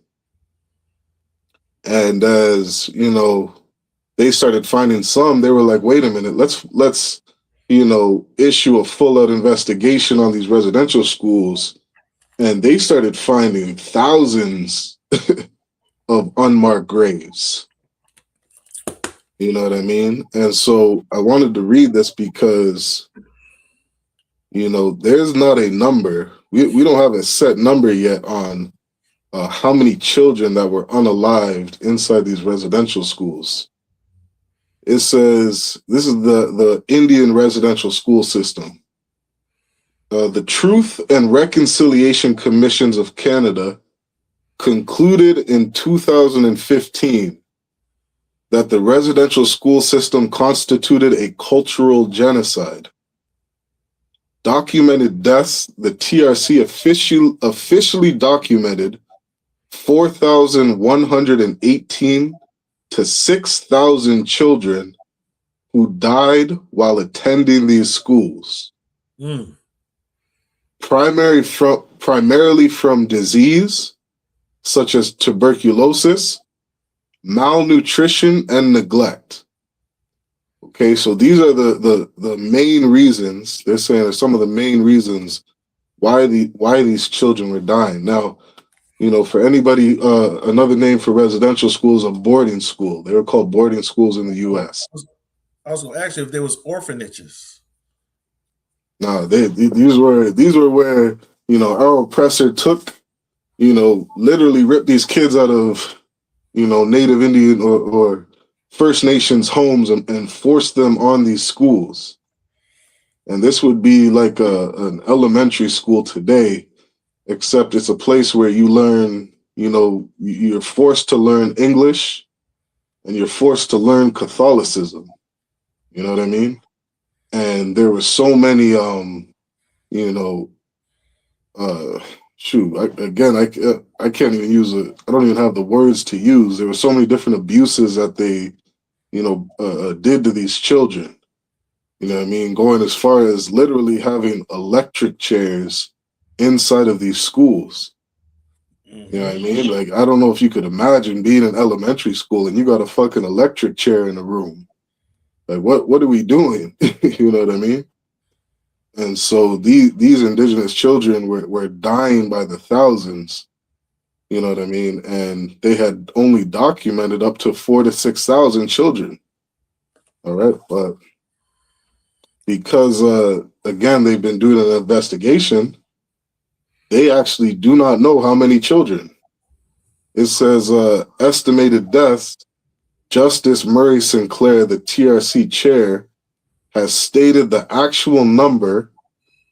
And as they started finding some, they were like, wait a minute, let's issue a full-out investigation on these residential schools. And they started finding thousands of unmarked graves. You know what I mean? And so I wanted to read this because, there's not a number. We don't have a set number yet on how many children that were unalived inside these residential schools. It says, this is the Indian residential school system. The Truth and Reconciliation Commissions of Canada concluded in 2015 that the residential school system constituted a cultural genocide. Documented deaths, the TRC officially documented 4,118 to 6,000 children who died while attending these schools. Primarily from disease, such as tuberculosis, malnutrition, and neglect. Okay, so these are the main reasons. They're saying are some of the main reasons why these children were dying. Now, you know, for anybody, another name for residential schools, a boarding school. They were called boarding schools in the U.S. I was going to ask you if there was orphanages. No, these were where, you know, our oppressor took, you know, literally ripped these kids out of, you know, Native Indian or First Nations homes and forced them on these schools. And this would be like an elementary school today, except it's a place where you learn, you know, you're forced to learn English and you're forced to learn Catholicism. You know what I mean? And there were so many, you know, I can't even use it. I don't even have the words to use. There were so many different abuses that they, you know, did to these children. You know what I mean? Going as far as literally having electric chairs inside of these schools. You know what I mean? Like, I don't know if you could imagine being in elementary school and you got a fucking electric chair in the room. Like, what are we doing? You know what I mean? And so these indigenous children were dying by the thousands. You know what I mean? And they had only documented up to 4,000 to 6,000 children. All right, but because again they've been doing an investigation, they actually do not know how many children. It says estimated deaths. Justice Murray Sinclair, the TRC chair, has stated the actual number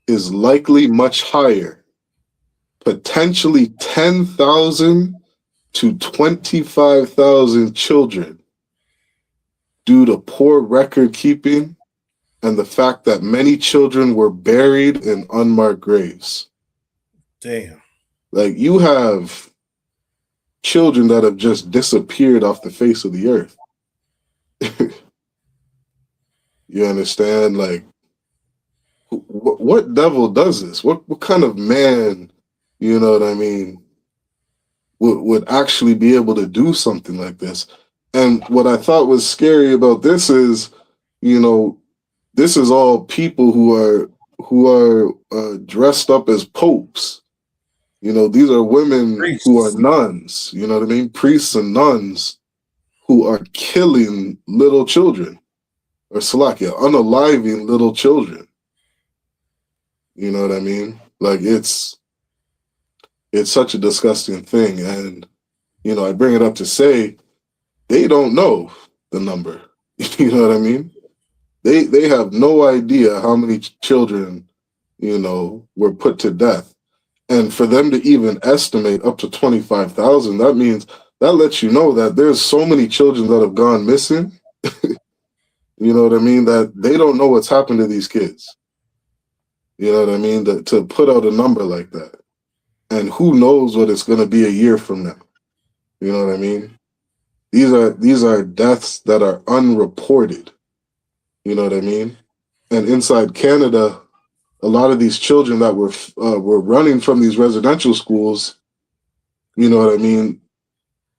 is likely much higher, potentially 10,000 to 25,000 children, due to poor record keeping and the fact that many children were buried in unmarked graves. Damn. Like, you have children that have just disappeared off the face of the earth. You understand? Like, what devil does this? What kind of man, you know what I mean, would actually be able to do something like this? And what I thought was scary about this is, you know, this is all people who are dressed up as popes. You know, these are women who are nuns, you know what I mean? Priests and nuns who are killing little children, or Salakia, unaliving little children. You know what I mean? Like, it's such a disgusting thing. And, you know, I bring it up to say, they don't know the number. You know what I mean? They have no idea how many children, you know, were put to death. And for them to even estimate up to 25,000, that means, that lets you know that there's so many children that have gone missing. You know what I mean? That they don't know what's happened to these kids. You know what I mean? To put out a number like that. And who knows what it's going to be a year from now. You know what I mean? These are deaths that are unreported. You know what I mean? And inside Canada, a lot of these children that were running from these residential schools, you know what I mean,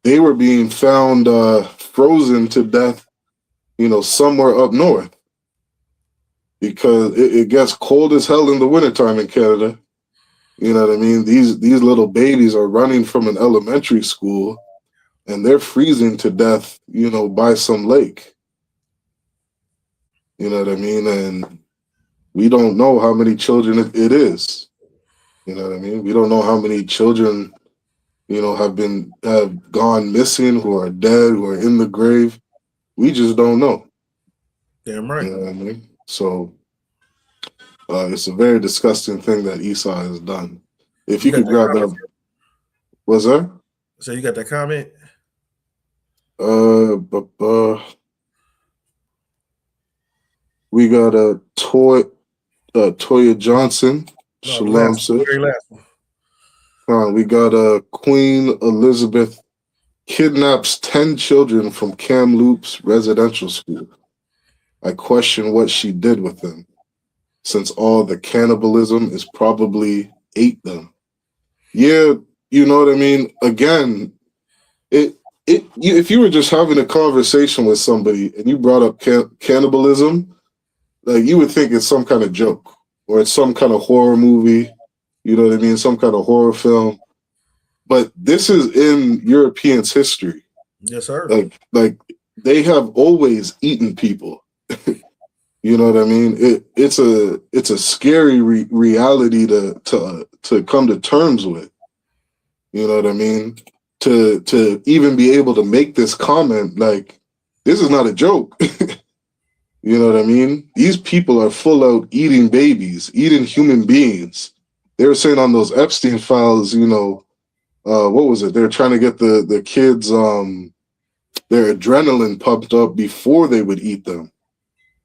they were being found frozen to death, you know, somewhere up north. Because it gets cold as hell in the wintertime in Canada. You know what I mean? These little babies are running from an elementary school and they're freezing to death, you know, by some lake. You know what I mean? And we don't know how many children it is. You know what I mean? We don't know how many children, you know, have gone missing, who are dead, who are in the grave. We just don't know. Damn right. You know what I mean? So it's a very disgusting thing that Esau has done. If you could grab that. Was there? So you got that comment? We got a Toya Johnson. No, Shalom, sis. very last one. We got Queen Elizabeth kidnaps 10 children from Kamloops residential school. I question what she did with them, since all the cannibalism is probably ate them. Yeah, you know what I mean? Again, if you were just having a conversation with somebody and you brought up cannibalism, like you would think it's some kind of joke or it's some kind of horror movie, you know what I mean? Some kind of horror film. But this is in Europeans' history. Yes, sir. Like they have always eaten people. You know what I mean? It's a scary reality to come to terms with. You know what I mean? To even be able to make this comment, like, this is not a joke. You know what I mean? These people are full out eating babies, eating human beings. They were saying on those Epstein files, you know, what was it? They're trying to get the kids their adrenaline pumped up before they would eat them.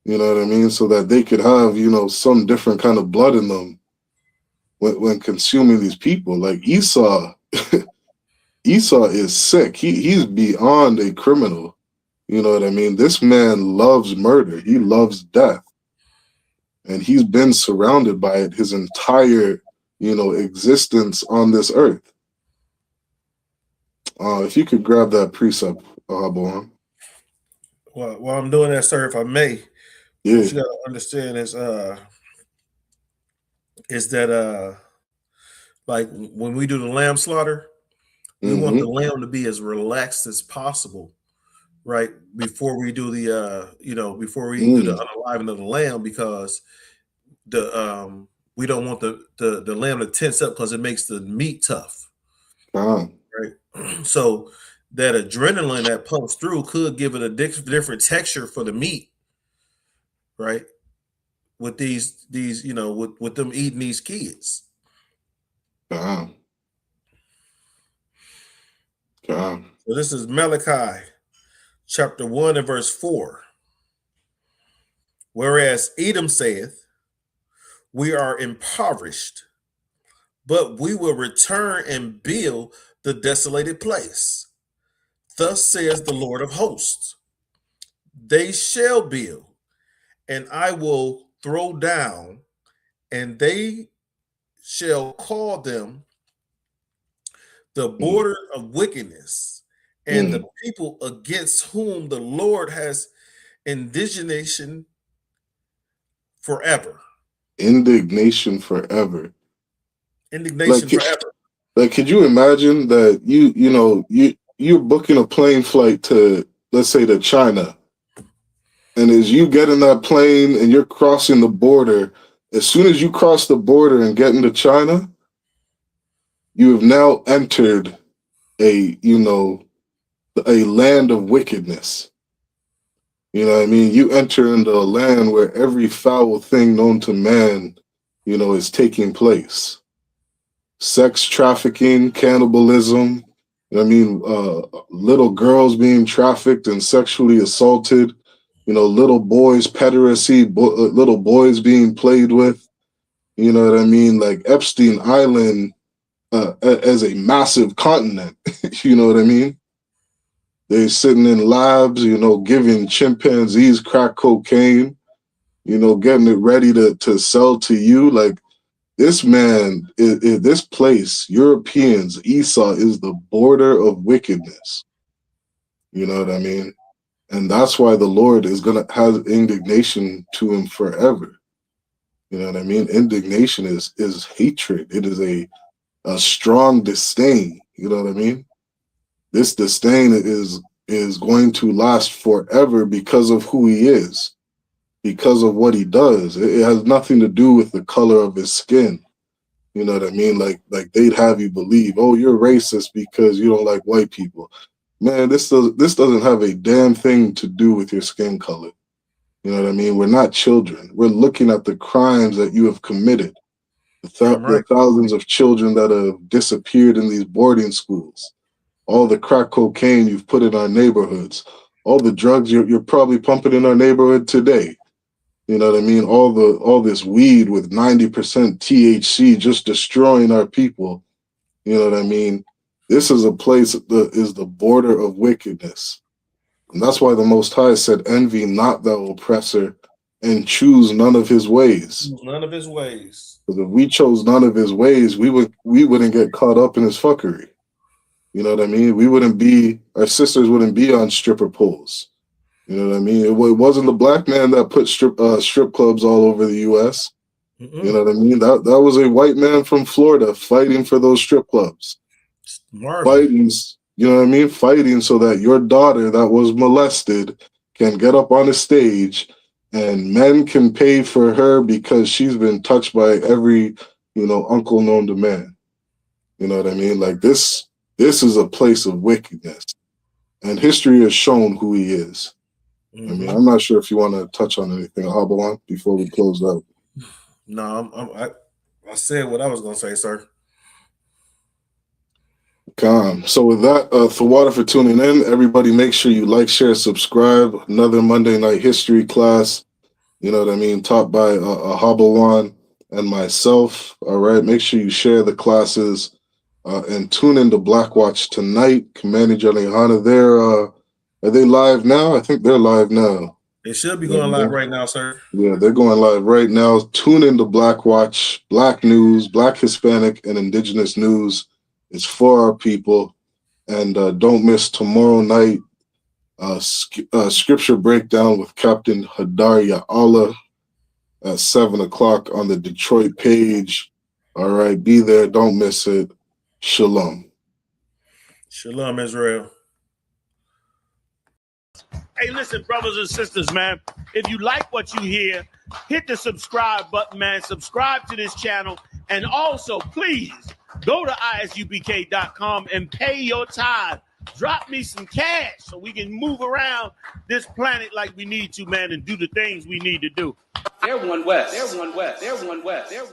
You know what I mean? So that they could have, you know, some different kind of blood in them when consuming these people. Like Esau, Esau is sick. He's beyond a criminal. You know what I mean? This man loves murder. He loves death. And he's been surrounded by it his entire, you know, existence on this earth. If you could grab that precept, Bohan. Well, while I'm doing that, sir, if I may, Yeah. what you gotta understand is that like when we do the lamb slaughter, we want the lamb to be as relaxed as possible, right? Before we do the before we do the unaliving of the lamb, because the we don't want the lamb to tense up because it makes the meat tough. Right. So that adrenaline that pumps through could give it a different texture for the meat, right? With these you know, with them eating these kids. So this is Malachi chapter 1 and verse 4. Whereas Edom saith, we are impoverished, but we will return and build the desolated place. Thus says the Lord of hosts, they shall build, and I will throw down, and they shall call them the border of wickedness, and the people against whom the Lord has indignation forever. Indignation forever. Indignation forever. Like, could you imagine that you're booking a plane flight to, let's say, to China, and as you get in that plane and you're crossing the border, as soon as you cross the border and get into China, you have now entered a land of wickedness. You know what I mean? You enter into a land where every foul thing known to man, you know, is taking place. Sex trafficking, cannibalism, you know what I mean? Little girls being trafficked and sexually assaulted, you know, little boys, pederasty, little boys being played with, you know what I mean? Like Epstein Island as a massive continent, you know what I mean? They're sitting in labs, you know, giving chimpanzees crack cocaine, you know, getting it ready to sell to you. Like, this man, this place, Europeans, Esau is the border of wickedness. You know what I mean? And that's why the Lord is going to have indignation to him forever. You know what I mean? Indignation is hatred. It is a strong disdain. You know what I mean? This disdain is going to last forever because of who he is, because of what he does. It has nothing to do with the color of his skin. You know what I mean? Like they'd have you believe, oh, you're racist because you don't like white people. Man, this doesn't have a damn thing to do with your skin color. You know what I mean? We're not children. We're looking at the crimes that you have committed. The thousands of children that have disappeared in these boarding schools. all the crack cocaine you've put in our neighborhoods, all the drugs you're probably pumping in our neighborhood today. You know what I mean? All this weed with 90% THC just destroying our people. You know what I mean? This is a place that is the border of wickedness. And that's why the Most High said, envy not the oppressor and choose none of his ways. None of his ways. Because if we chose none of his ways, we wouldn't get caught up in his fuckery. You know what I mean? Our sisters wouldn't be on stripper poles. You know what I mean? It wasn't the black man that put strip clubs all over the U.S. Mm-mm. You know what I mean? That was a white man from Florida fighting for those strip clubs. Fighting, you know what I mean? Fighting so that your daughter that was molested can get up on a stage and men can pay for her because she's been touched by every, uncle known to man. You know what I mean? Like this is a place of wickedness. And history has shown who he is. Mm-hmm. I mean, I'm not sure if you want to touch on anything, Habawan, before we close out. No, I said what I was going to say, sir. So with that, Thawada for tuning in. Everybody make sure you like, share, subscribe. Another Monday night history class, you know what I mean, taught by Habawan and myself. All right, make sure you share the classes and tune into Black Watch tonight. Commanding General Yohana, are they live now? I think they're live now. They should be going live right now, sir. Yeah, they're going live right now. Tune into Black Watch, Black news, Black, Hispanic, and Indigenous news. It's for our people. And don't miss tomorrow night, scripture breakdown with Captain Hadar Ya'ala at 7 o'clock on the Detroit page. All right, be there. Don't miss it. Shalom. Shalom, Israel. Hey, listen, brothers and sisters, man. If you like what you hear, hit the subscribe button, man. Subscribe to this channel. And also, please, go to isubk.com and pay your tithe. Drop me some cash so we can move around this planet like we need to, man, and do the things we need to do. They're one West. They're one West. They're one West. They're